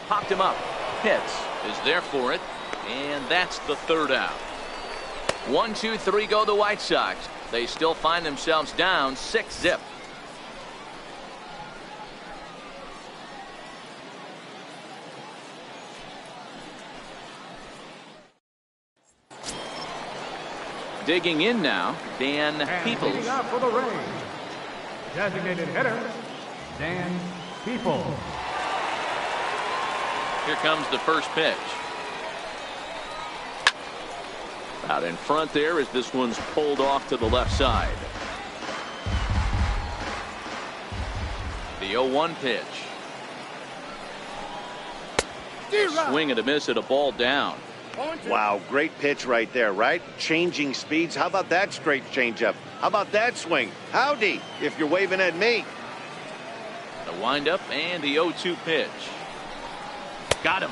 Popped him up. Hits. Is there for it. And that's the 3rd out. 1, 2, 3 go the White Sox. They still find themselves down 6-zip. Digging in now, Dan Peoples. Leading out for the Rays, designated hitter, Dan Peoples. Here comes the first pitch. Out in front there as this one's pulled off to the left side. The 0-1 pitch. Swing and a miss at a ball down. Wow, great pitch right there, right? Changing speeds. How about that straight changeup? How about that swing? Howdy, if you're waving at me. The windup and the 0-2 pitch. Got him.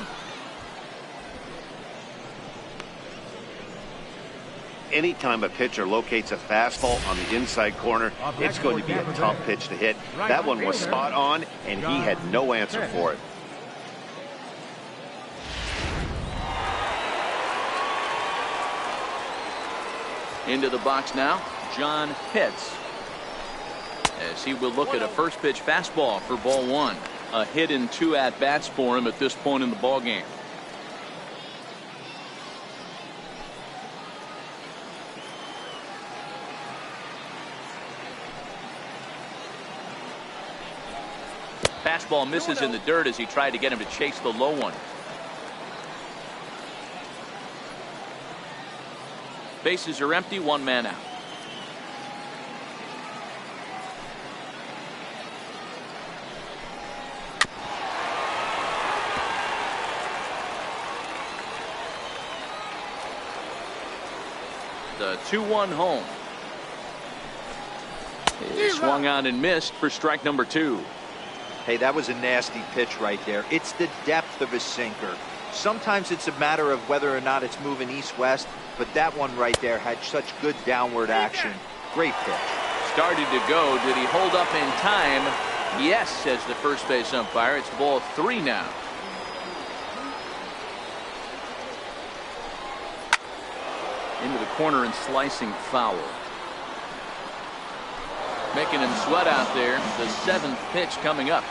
Anytime a pitcher locates a fastball on the inside corner, it's going to be a tough pitch to hit. That one was spot on, and he had no answer for it. Into the box now, John Pitts. As he will look at a first pitch fastball for ball 1. A hit in 2 at-bats for him at this point in the ballgame. Fastball misses in the dirt as he tried to get him to chase the low one. Bases are empty, 1 man out. The 2-1 home. He swung on and missed for strike number 2. Hey, that was a nasty pitch right there. It's the depth of his sinker. Sometimes it's a matter of whether or not it's moving east-west, but that one right there had such good downward action. Great pitch. Started to go. Did he hold up in time? Yes, says the first base umpire. It's ball 3 now. Into the corner and slicing foul. Making him sweat out there. The 7th pitch coming up.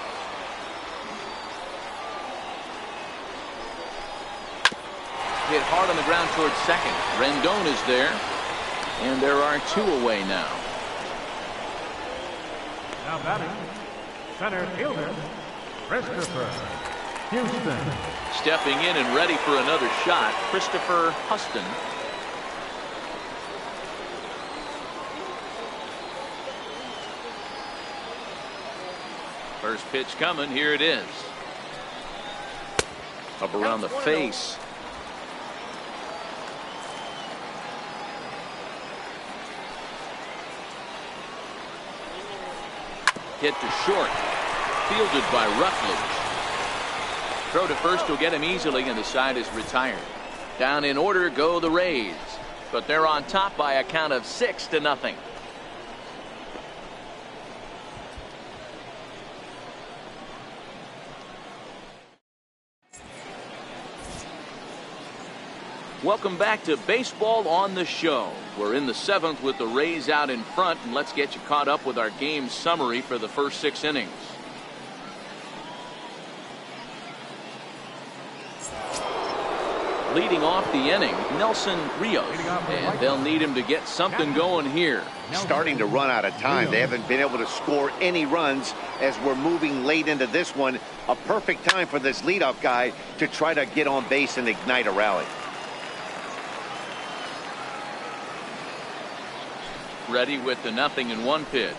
Hit hard on the ground towards second. Rendon is there. And there are 2 away now. Now batting, center fielder, Christopher Houston. Stepping in and ready for another shot, Christopher Huston. First pitch coming. Here it is. Up around the face. Hit to short. Fielded by Rutledge. throw to first will get him easily, and the side is retired. Down in order go the Rays, but they're on top by a count of 6-0. Welcome back to Baseball on the Show. We're in the 7th with the Rays out in front, and let's get you caught up with our game summary for the first 6 innings. Leading off the inning, Nelson Rios, and they'll need him to get something going here. Starting to run out of time. They haven't been able to score any runs as we're moving late into this one. A perfect time for this leadoff guy to try to get on base and ignite a rally. Ready with the 0-1 pitch.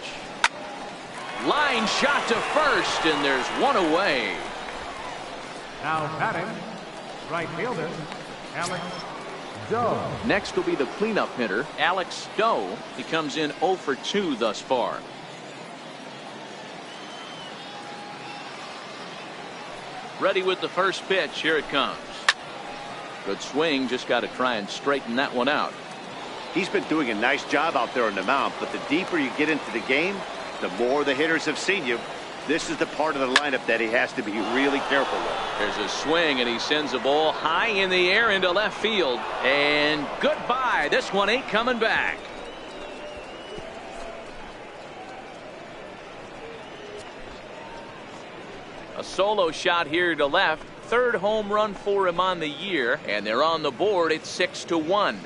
Line shot to first, and there's one away. Now batting, right fielder, Alex Doe. Next will be the cleanup hitter, Alex Doe. He comes in 0 for 2 thus far. Ready with the first pitch. Here it comes. Good swing. Just got to try and straighten that one out. He's been doing a nice job out there on the mound, but the deeper you get into the game, the more the hitters have seen you. This is the part of the lineup that he has to be really careful with. There's a swing, and he sends a ball high in the air into left field. And goodbye. This one ain't coming back. A solo shot here to left. Third home run for him on the year, and they're on the board at 6-1.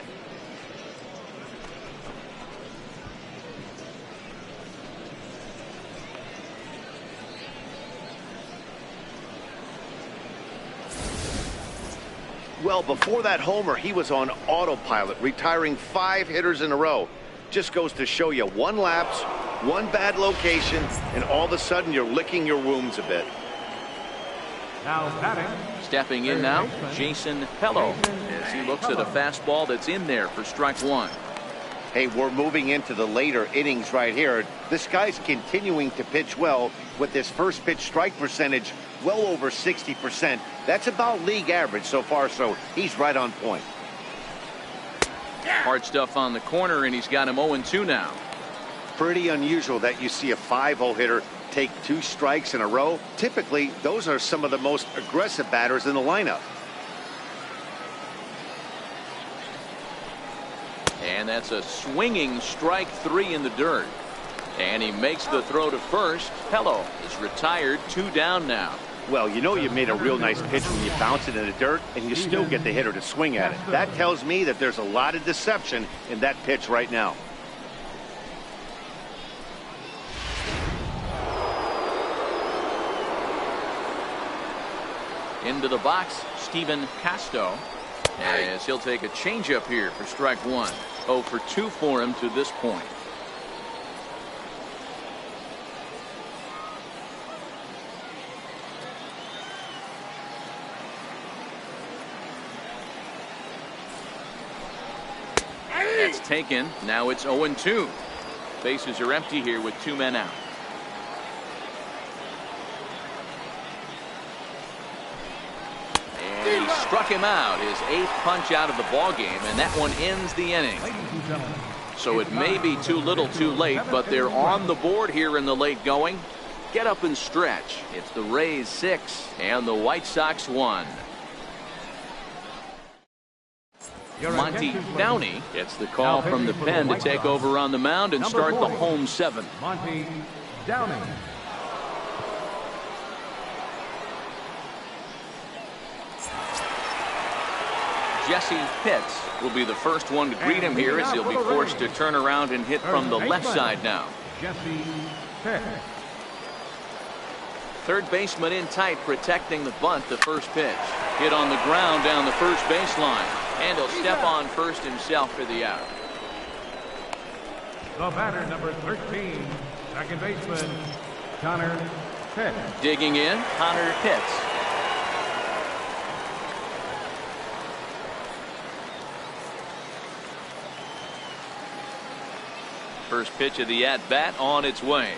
Well, before that homer, he was on autopilot, retiring 5 hitters in a row. Just goes to show you one lapse, one bad location, and all of a sudden you're licking your wounds a bit. Now batting. Stepping in now, Jason Pello, as he looks at a fastball that's in there for strike 1. Hey, we're moving into the later innings right here. This guy's continuing to pitch well with his first pitch strike percentage well over 60%. That's about league average so far, so he's right on point. Hard stuff on the corner, and he's got him 0-2 now. Pretty unusual that you see a 5-0 hitter take 2 strikes in a row. Typically, those are some of the most aggressive batters in the lineup. And that's a swinging strike 3 in the dirt. And he makes the throw to first. Pello is retired, 2 down now. Well, you know you made a real nice pitch when you bounce it in the dirt and you still get the hitter to swing at it. That tells me that there's a lot of deception in that pitch right now. Into the box, Steven Casto, as he'll take a changeup here for strike 1. 0 for 2 for him to this point. That's taken. Now it's 0-2. Bases are empty here with 2 men out. And he struck him out, his 8th punch out of the ball game, and that one ends the inning. So it may be too little too late, but they're on the board here in the late going. Get up and stretch. It's the Rays 6 and the White Sox 1. Monty Downey gets the call from the pen to take over on the mound and start the home 7. Monty Downey. Jesse Pitts will be the first one to greet him here, as he'll be forced to turn around and hit from the left side now. Jesse Pitts. Third baseman in tight, protecting the bunt. The first pitch hit on the ground down the first baseline, and he'll step on first himself for the out. The batter, number 13, second baseman, Connor Pitts. Digging in, Connor Pitts. First pitch of the at-bat on its way.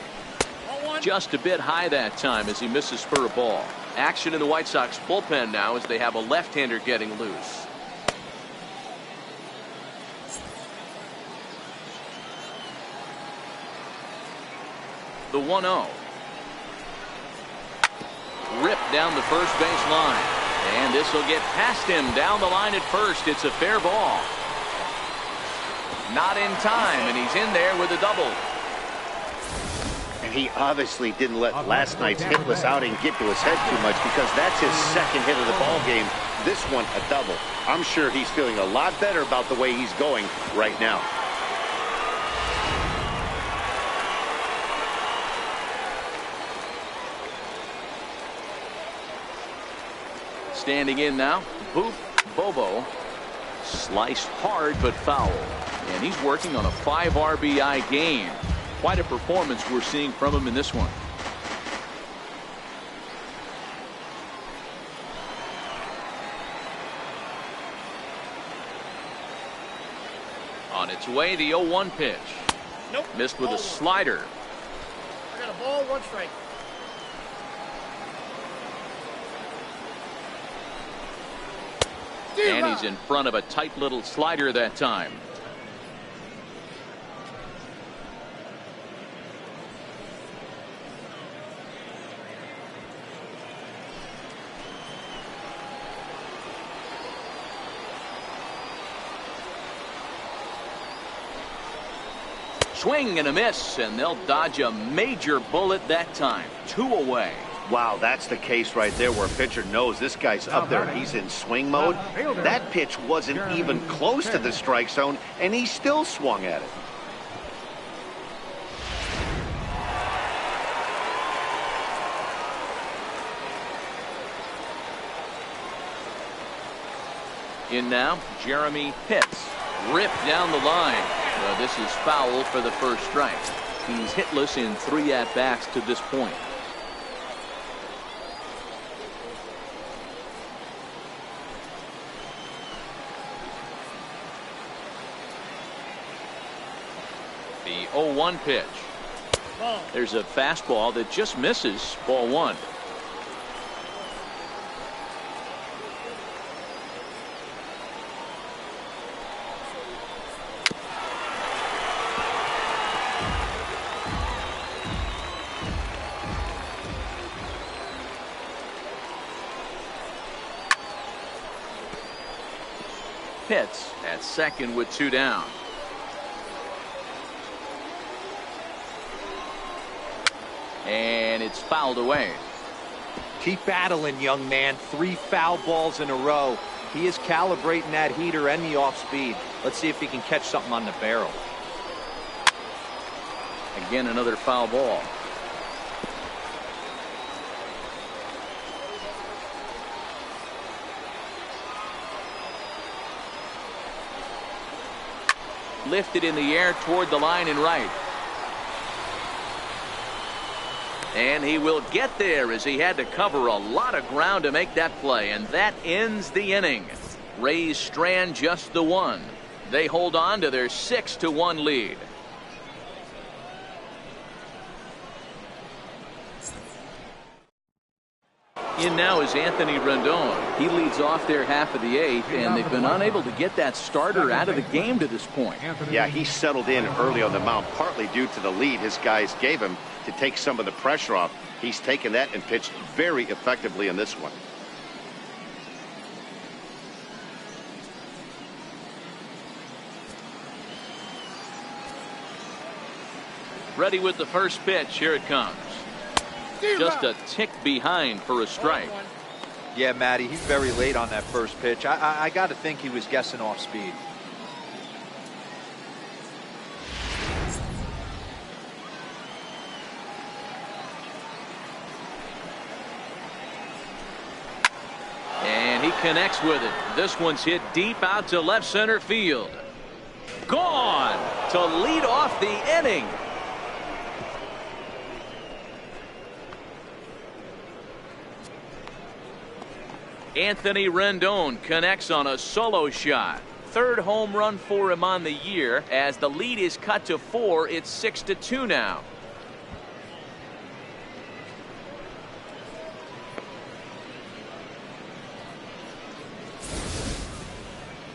Just a bit high that time as he misses for a ball. Action in the White Sox bullpen now as they have a left-hander getting loose. The 1-0. Ripped down the first base line. And this will get past him down the line at first. It's a fair ball. Not in time, and he's in there with a double. And he obviously didn't let last night's hitless outing get to his head too much, because that's his second hit of the ball game. This one a double. I'm sure he's feeling a lot better about the way he's going right now. Standing in now, Boop Bobo. Sliced hard but foul. And he's working on a 5 RBI game. Quite a performance we're seeing from him in this one. On its way, the 0-1 pitch. Nope. Missed with a slider. I got a ball, 1 strike. And he's in front of a tight little slider that time. Swing and a miss, and they'll dodge a major bullet that time. 2 away. Wow, that's the case right there, where a pitcher knows this guy's up there. He's in swing mode. That pitch wasn't even close to the strike zone, and he still swung at it. In now, Jeremy Pitts. Ripped down the line. This is foul for the first strike. He's hitless in 3 at-bats to this point. The 0-1 pitch. There's a fastball that just misses. Ball 1. Pitts at second with 2 down. And it's fouled away. Keep battling, young man. 3 foul balls in a row. He is calibrating that heater and the off speed. Let's see if he can catch something on the barrel. Again, another foul ball. Lifted in the air toward the line and right. And he will get there, as he had to cover a lot of ground to make that play. And that ends the inning. Rays strand just the 1. They hold on to their 6-1 lead. In now is Anthony Rendon. He leads off their half of the 8th, and they've been unable to get that starter out of the game to this point. Yeah, he settled in early on the mound, partly due to the lead his guys gave him to take some of the pressure off. He's taken that and pitched very effectively in this one. Ready with the first pitch. Here it comes. Just a tick behind for a strike. Yeah, Matty, he's very late on that first pitch. I got to think he was guessing off speed. And he connects with it. This one's hit deep out to left center field. Gone to lead off the inning. Anthony Rendon connects on a solo shot. 3rd home run for him on the year. As the lead is cut to 4, it's 6-2 now.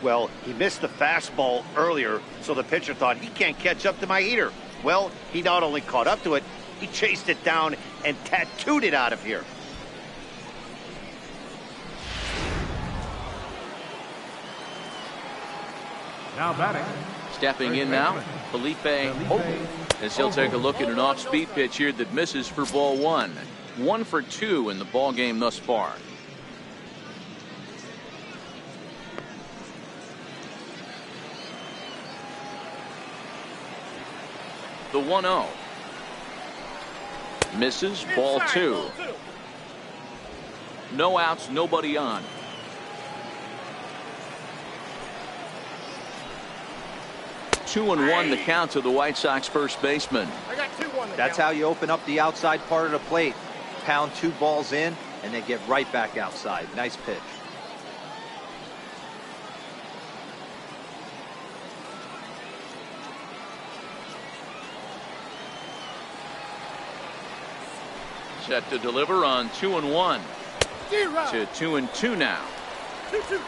Well, he missed the fastball earlier, so the pitcher thought he can't catch up to my heater. Well, he not only caught up to it, he chased it down and tattooed it out of here. Now batting. Stepping in now, Felipe Ogle, as he'll take a look at an off-speed pitch here that misses for ball one. 1 for 2 in the ball game thus far. The 1-0. Misses, ball 2. No outs, nobody on. Two and 1 the count to the White Sox first baseman. I got 2-1. That's how you open up the outside part of the plate. Pound 2 balls in and then get right back outside. Nice pitch. Set to deliver on 2 and 1 to 2 and 2 now. 2-2.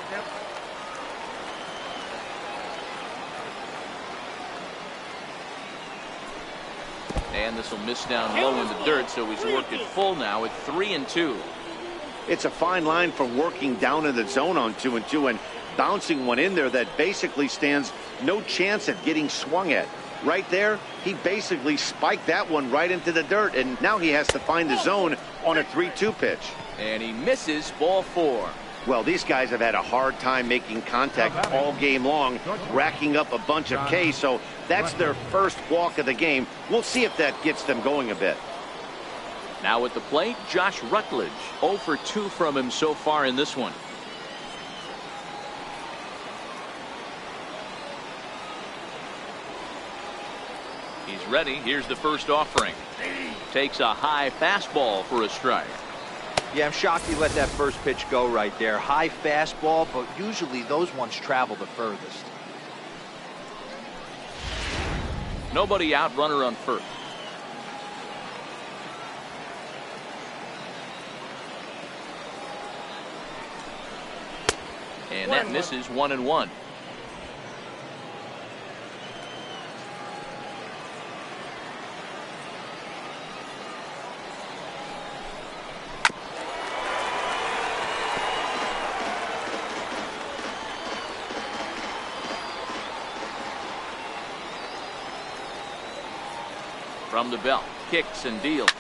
And this will miss down low in the dirt, so he's worked it full now at 3 and 2. It's a fine line for working down in the zone on 2 and 2 and bouncing one in there that basically stands no chance at getting swung at. Right there, he basically spiked that one right into the dirt, and now he has to find the zone on a 3-2 pitch. And he misses, ball 4. Well, these guys have had a hard time making contact all game long, racking up a bunch of Ks, so that's their first walk of the game. We'll see if that gets them going a bit. Now at the plate, Josh Rutledge. 0 for 2 from him so far in this one. He's ready. Here's the first offering. Takes a high fastball for a strike. Yeah, I'm shocked he let that first pitch go right there. High fastball, but usually those ones travel the furthest. Nobody out, runner on first. And that misses, 1 and 1. From the belt, kicks and deals.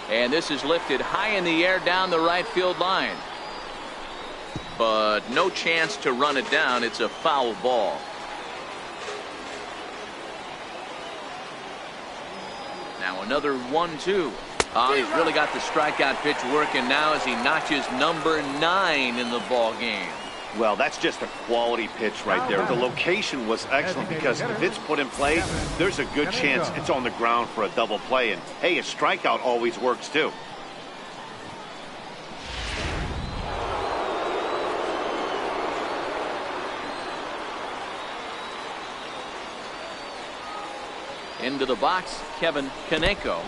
And this is lifted high in the air down the right field line. But no chance to run it down. It's a foul ball. Now another 1-2. He's really got the strikeout pitch working now as he notches number 9 in the ball game. Well, that's just a quality pitch right there. The location was excellent because if it's put in play, there's a good chance it's on the ground for a double play. And, hey, a strikeout always works, too. Into the box, Kevin Kaneko.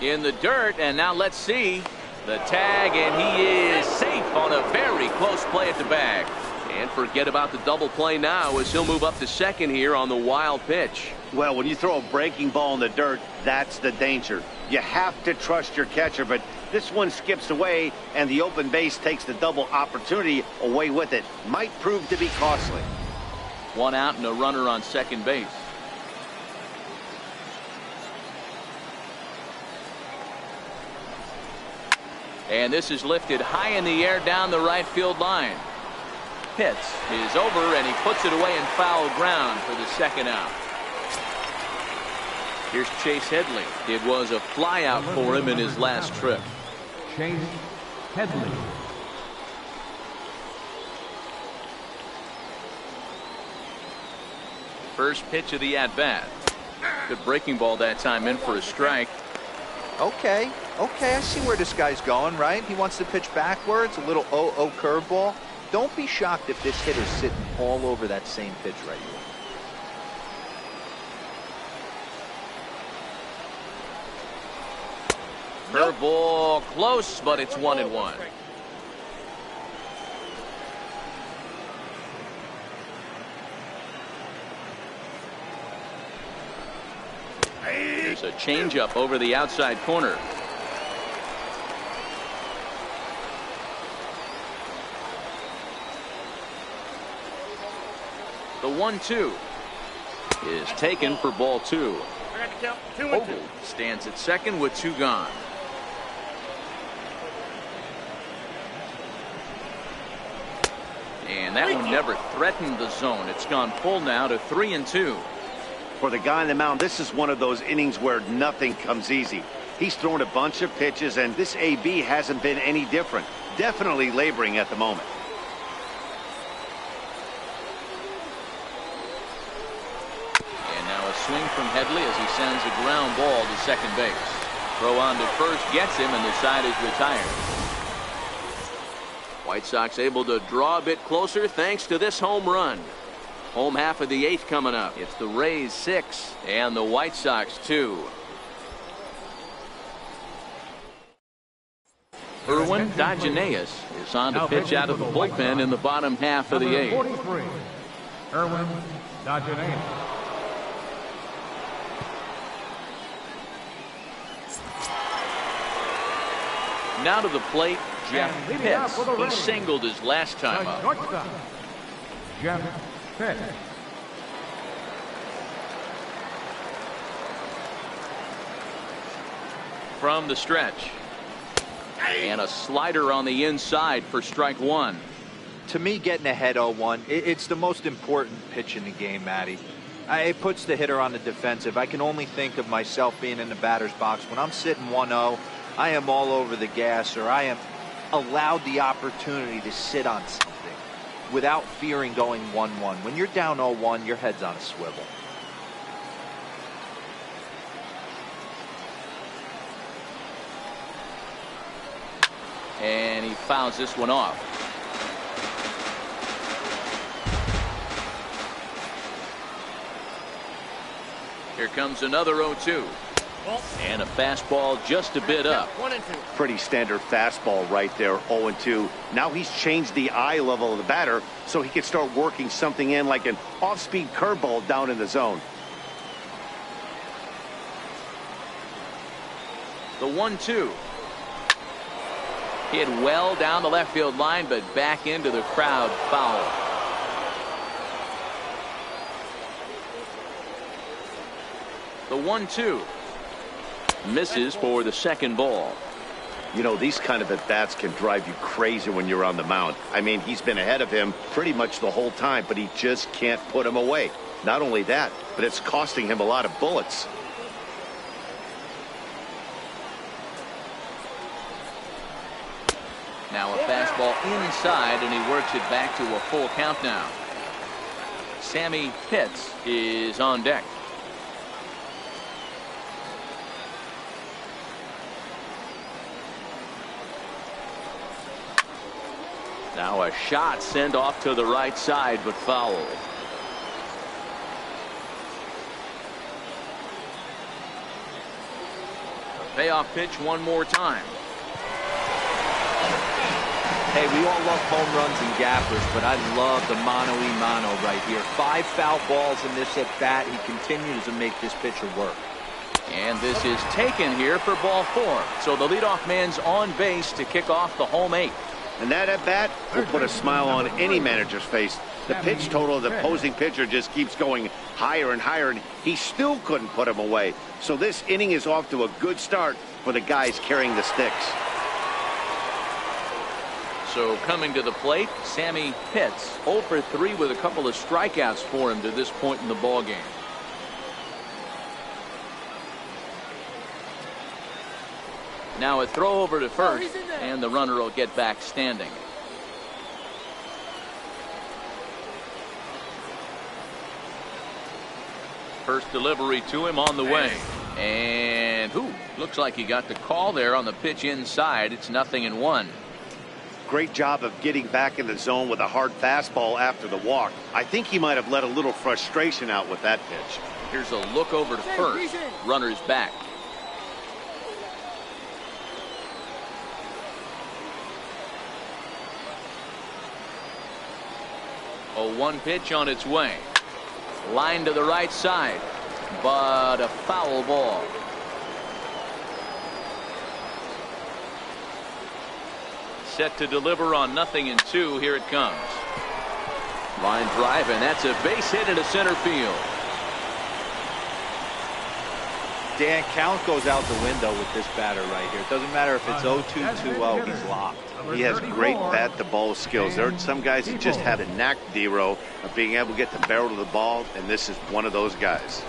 In the dirt, and now let's see. The tag, and he is safe on a very close play at the bag. And forget about the double play now as he'll move up to second here on the wild pitch. Well, when you throw a breaking ball in the dirt, that's the danger. You have to trust your catcher, but this one skips away, and the open base takes the double opportunity away with it. Might prove to be costly. 1 out and a runner on second base. And this is lifted high in the air down the right field line. Hits is over, and he puts it away in foul ground for the second out. Here's Chase Headley. It was a flyout for him in his last trip. Chase Headley. First pitch of the at-bat. Good breaking ball that time, in for a strike. Okay, I see where this guy's going, right? He wants to pitch backwards, a little 0-0 curveball. Don't be shocked if this hitter's sitting all over that same pitch right here. Curveball close, but it's 1-1. There's a changeup over the outside corner. The 1-2 is taken for ball 2. I got the count. 2-2. Ogle stands at second with 2 gone. And that one never threatened the zone. It's gone full now to 3-2. For the guy on the mound, this is one of those innings where nothing comes easy. He's thrown a bunch of pitches, and this AB hasn't been any different. Definitely laboring at the moment. And now a swing from Headley as he sends a ground ball to second base. Throw on to first gets him, and the side is retired. White Sox able to draw a bit closer thanks to this home run. Home half of the 8th coming up. It's the Rays 6 and the White Sox 2. Erwin Dodgenaeus is on to pitch out of the bullpen in the bottom half of the 8th. 43, Erwin Dodgenaeus. Now to the plate, Jeff And leading out for the Pitts. He Rays, singled his last time the up. shortstop, Jeff Pitts. From the stretch. And a slider on the inside for strike 1. To me, getting ahead 0-1, it's the most important pitch in the game, Matty. It puts the hitter on the defensive. I can only think of myself being in the batter's box. When I'm sitting 1-0, I am all over the gas, or I am allowed the opportunity to sit on something without fearing going 1-1. When you're down 0-1, your head's on a swivel. And he fouls this one off. Here comes another 0-2. And a fastball just a bit up. 1-2. Pretty standard fastball right there, 0-2. Now he's changed the eye level of the batter so he can start working something in like an off-speed curveball down in the zone. The 1-2. Hit well down the left field line, but back into the crowd, foul. The 1-2 misses for the second ball. You know, these kind of at-bats can drive you crazy when you're on the mound. I mean, he's been ahead of him pretty much the whole time, but he just can't put him away. Not only that, but it's costing him a lot of bullets. Now a fastball inside, and he works it back to a full count now. Sammy Pitts is on deck. Now a shot sent off to the right side, but foul. A payoff pitch one more time. Hey, we all love home runs and gappers, but I love the mano-a-mano right here. 5 foul balls in this at-bat. He continues to make this pitcher work. And this is taken here for ball 4. So the leadoff man's on base to kick off the home 8th. And that at-bat will put a smile on any manager's face. The pitch total of the opposing pitcher just keeps going higher and higher, and he still couldn't put him away. So this inning is off to a good start for the guys carrying the sticks. So coming to the plate, Sammy Pitts, 0 for 3 with a couple of strikeouts for him to this point in the ballgame. Now a throw over to first, and the runner will get back standing. First delivery to him on the way. And looks like he got the call there on the pitch inside. It's 0-1. Great job of getting back in the zone with a hard fastball after the walk. I think he might have let a little frustration out with that pitch. Here's a look over to first. Runner's back. A 1 pitch on its way. Line to the right side. but a foul ball. Set to deliver on 0-2. Here it comes. Line drive, and that's a base hit into center field. Dan, count goes out the window with this batter right here. It doesn't matter if it's 0-2, 2-0, he's locked. He has great bat-to-ball skills. There are some guys that just have a knack, Dero, of being able to get the barrel of the ball, and this is one of those guys.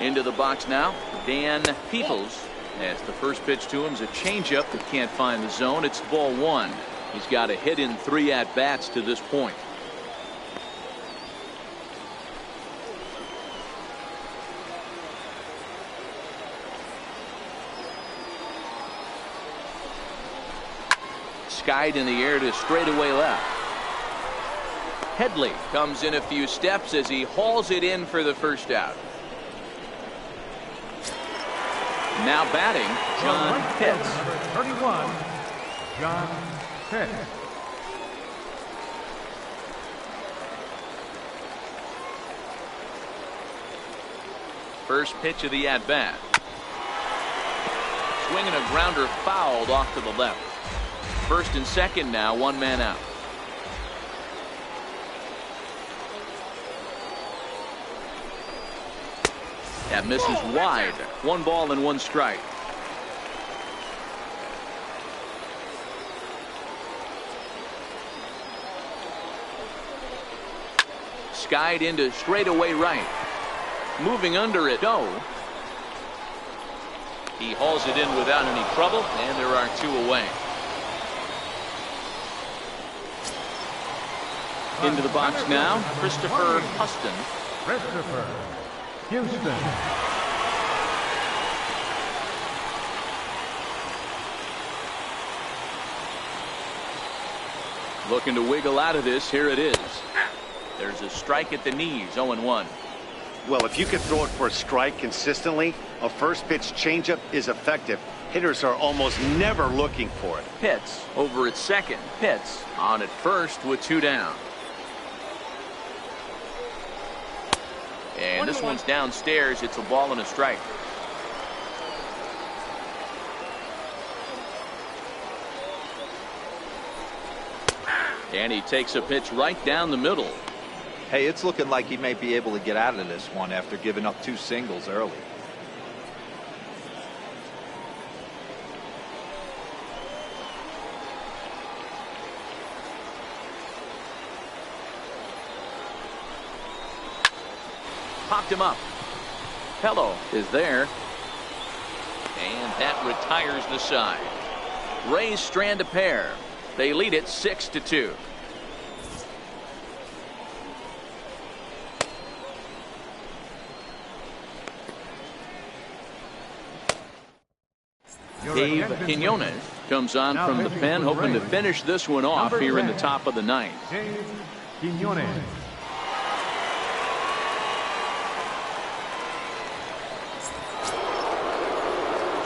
Into the box now, Dan Peoples. As the first pitch to him is a changeup that can't find the zone. It's ball 1. He's got a hit in 3 at-bats to this point. Skied in the air to straightaway left. Headley comes in a few steps as he hauls it in for the first out. Now batting, John Pitts. Number 31, John Pitts. First pitch of the at-bat. Swinging a grounder fouled off to the left. First and second now, 1 man out. That misses wide. 1 ball and 1 strike. Skied into straightaway right. Moving under it. No. He hauls it in without any trouble, and there are 2 away. Into the box now, Christopher Huston. Christopher Houston. Looking to wiggle out of this. Here it is. There's a strike at the knees. 0-1. Well, if you can throw it for a strike consistently, a first pitch changeup is effective. Hitters are almost never looking for it. Pitts over at second. Pitts on at first with 2 down. And this one's downstairs. It's a ball and a strike. And he takes a pitch right down the middle. Hey, it's looking like he may be able to get out of this one after giving up 2 singles early. Popped him up. Pello is there. And that retires the side. Rays strand a pair. They lead it 6-2. Dave Quinones comes on from the pen, hoping to finish this one off here in the top of the 9th. Dave Quinones.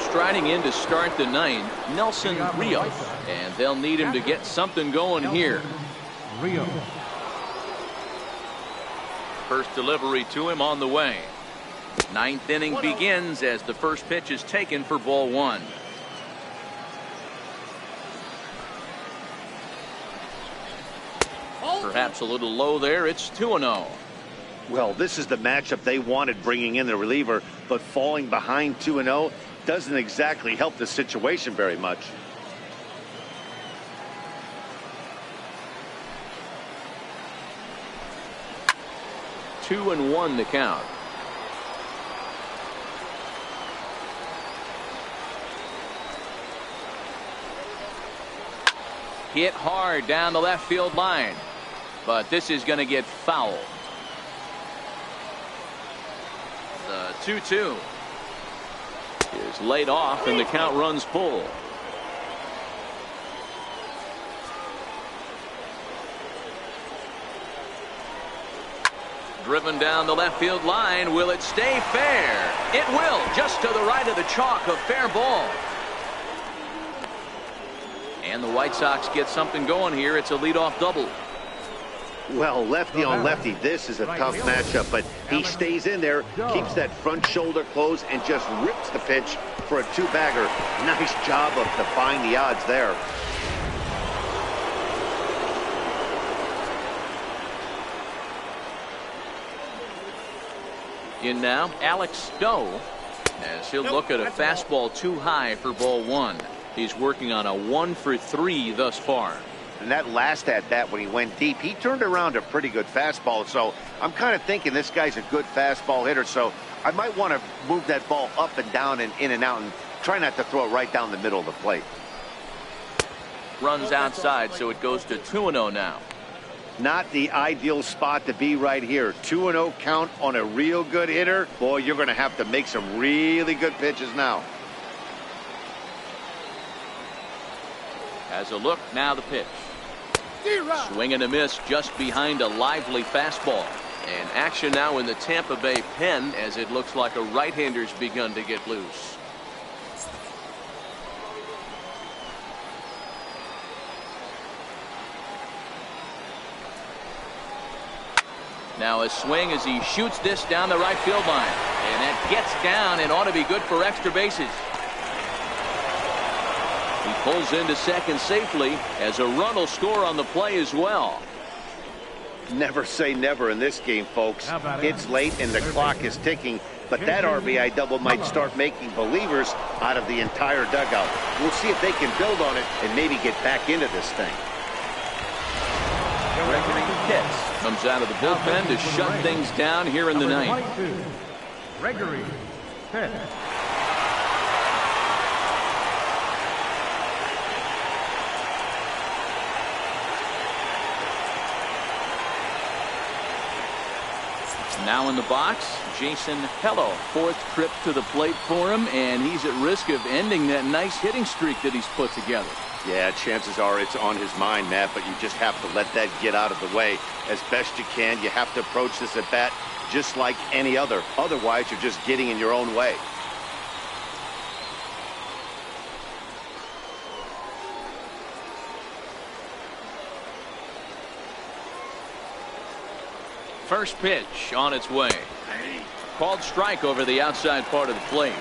Striding in to start the 9th, Nelson Rios, and they'll need him to get something going here. Rios. First delivery to him on the way. 9th inning begins as the first pitch is taken for ball 1. Perhaps a little low there. It's 2-0. Well, this is the matchup they wanted, bringing in the reliever, but falling behind 2-0 doesn't exactly help the situation very much. Two and 1 to count. Hit hard down the left field line, but this is going to get fouled. The 2-2 is laid off, and the count runs full. Driven down the left field line. Will it stay fair? It will, just to the right of the chalk. A fair ball. And the White Sox get something going here. It's a leadoff double. Well, lefty on lefty, this is a tough matchup, but he stays in there, keeps that front shoulder closed, and just rips the pitch for a two-bagger. Nice job of defying the odds there. In now, Alex Stowe, as he'll look at a fastball too high for ball one. He's working on a 1 for 3 thus far. And that last at-bat when he went deep, he turned around a pretty good fastball. So I'm kind of thinking this guy's a good fastball hitter. So I might want to move that ball up and down and in and out and try not to throw it right down the middle of the plate. Runs outside, so it goes to 2-0 now. Not the ideal spot to be right here. 2-0 count on a real good hitter. Boy, you're going to have to make some really good pitches now. Has a look, now the pitch. Swing and a miss just behind a lively fastball. And action now in the Tampa Bay pen as it looks like a right-hander's begun to get loose. Now a swing as he shoots this down the right field line. And that gets down and ought to be good for extra bases. He pulls into second safely as a run will score on the play as well. Never say never in this game, folks. It's late and the clock is ticking, but that RBI double might start making believers out of the entire dugout. We'll see if they can build on it and maybe get back into this thing. Gregory Pitts comes out of the bullpen to shut things down here in the ninth. Gregory Pitts. Now in the box, Jason Hello. 4th trip to the plate for him, and he's at risk of ending that nice hitting streak that he's put together. Yeah, chances are it's on his mind, Matt, but you just have to let that get out of the way as best you can. You have to approach this at bat just like any other. Otherwise, you're just getting in your own way. First pitch on its way. Called strike over the outside part of the plate.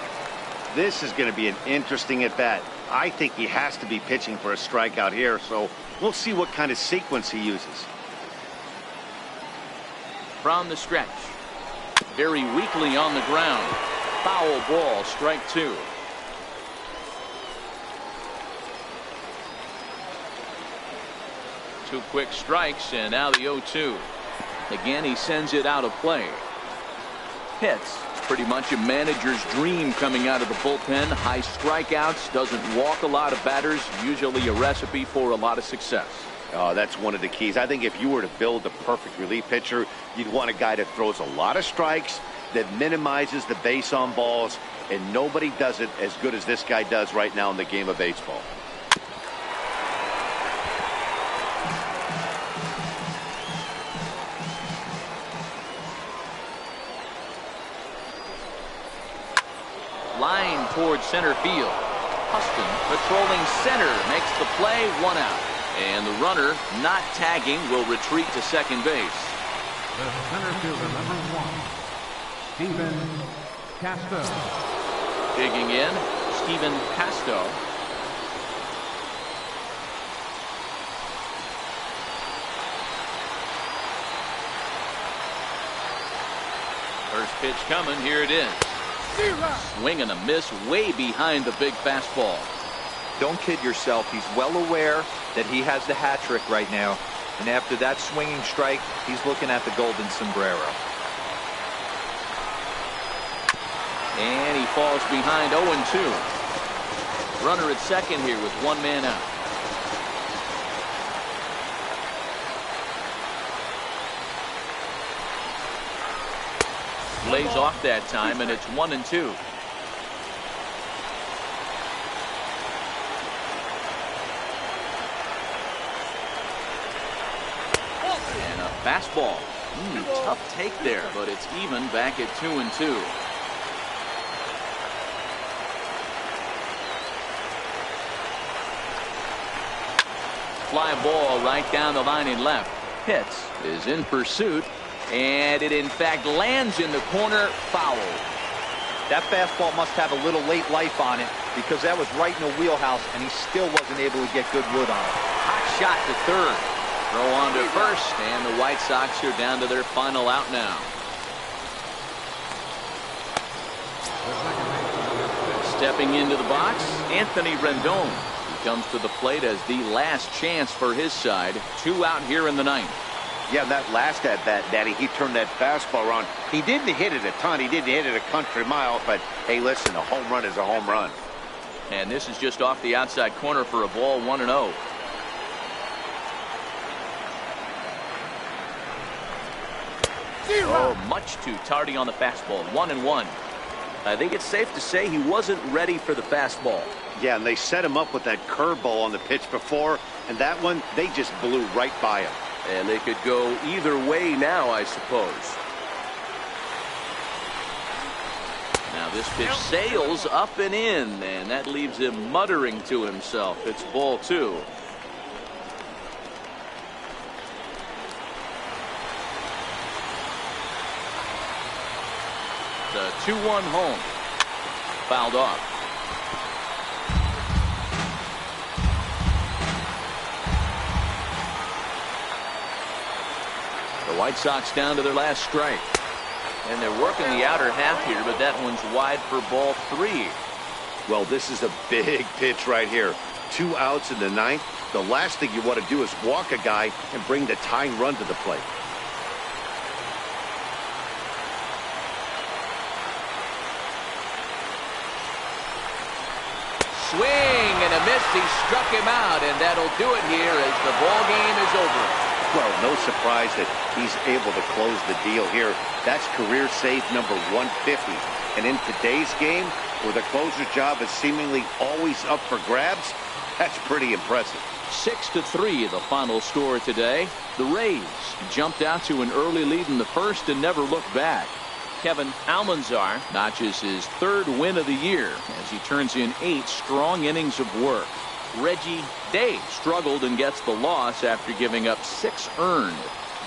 This is going to be an interesting at bat. I think he has to be pitching for a strikeout here, so we'll see what kind of sequence he uses. From the stretch. Very weakly on the ground. Foul ball, strike 2. Two quick strikes, and now the 0-2. Again, he sends it out of play. Pitts, pretty much a manager's dream coming out of the bullpen. High strikeouts, doesn't walk a lot of batters, usually a recipe for a lot of success. Oh, that's one of the keys. I think if you were to build a perfect relief pitcher, you'd want a guy that throws a lot of strikes, that minimizes the base on balls, and nobody does it as good as this guy does right now in the game of baseball. Line towards center field. Huston patrolling center makes the play, 1 out. And the runner not tagging will retreat to second base. The center fielder, number 1, Stephen Casto. Digging in, Stephen Casto. First pitch coming, here it is. Swing and a miss way behind the big fastball. Don't kid yourself. He's well aware that he has the hat trick right now. And after that swinging strike, he's looking at the golden sombrero. And he falls behind 0-2. Runner at second here with 1 man out. Lays off that time, and it's 1-2. And a fastball. Tough take there, but it's even back at 2-2. fly ball right down the line in left. Pitts is in pursuit, and it in fact lands in the corner, foul. That fastball must have a little late life on it because that was right in the wheelhouse, and he still wasn't able to get good wood on it. Hot shot to third. Throw on to first, and the White Sox are down to their final out now. Stepping into the box, Anthony Rendon. He comes to the plate as the last chance for his side. 2 out here in the ninth. Yeah, that last at bat, Daddy, he turned that fastball around. He didn't hit it a ton. He didn't hit it a country mile. But, hey, listen, a home run is a home run. And this is just off the outside corner for a ball, 1-0. Oh, much too tardy on the fastball. 1-1. I think it's safe to say he wasn't ready for the fastball. Yeah, and they set him up with that curveball on the pitch before. And that one, they just blew right by him. And they could go either way now, I suppose. Now this pitch sails up and in, and that leaves him muttering to himself. It's ball 2. The 2-1 home. Fouled off. The White Sox down to their last strike. And they're working the outer half here, but that one's wide for ball 3. Well, this is a big pitch right here. 2 outs in the ninth. The last thing you want to do is walk a guy and bring the tying run to the plate. Swing and a miss. He struck him out, and that'll do it here as the ball game is over. Well, no surprise that he's able to close the deal here. That's career save number 150. And in today's game, where the closer's job is seemingly always up for grabs, that's pretty impressive. 6-3 the final score today. The Rays jumped out to an early lead in the first and never looked back. Kevin Almanzar notches his 3rd win of the year as he turns in 8 strong innings of work. Reggie Day struggled and gets the loss after giving up 6 earned.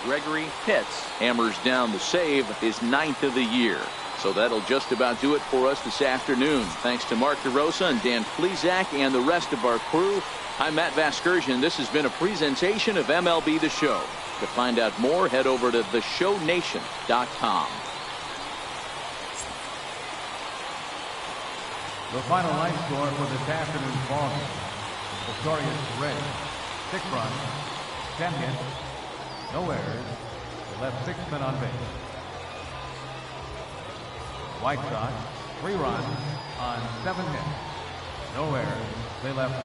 Gregory Pitts hammers down the save, his 9th of the year. So that'll just about do it for us this afternoon. Thanks to Mark DeRosa and Dan Plesac and the rest of our crew. I'm Matt Vasgersian. This has been a presentation of MLB The Show. To find out more, head over to theshownation.com. The final line score for this afternoon's ball game. The story is Reds, 6 runs, 10 hits, no errors. They left 6 men on base. White Sox, 3 runs on 7 hits, no errors. They left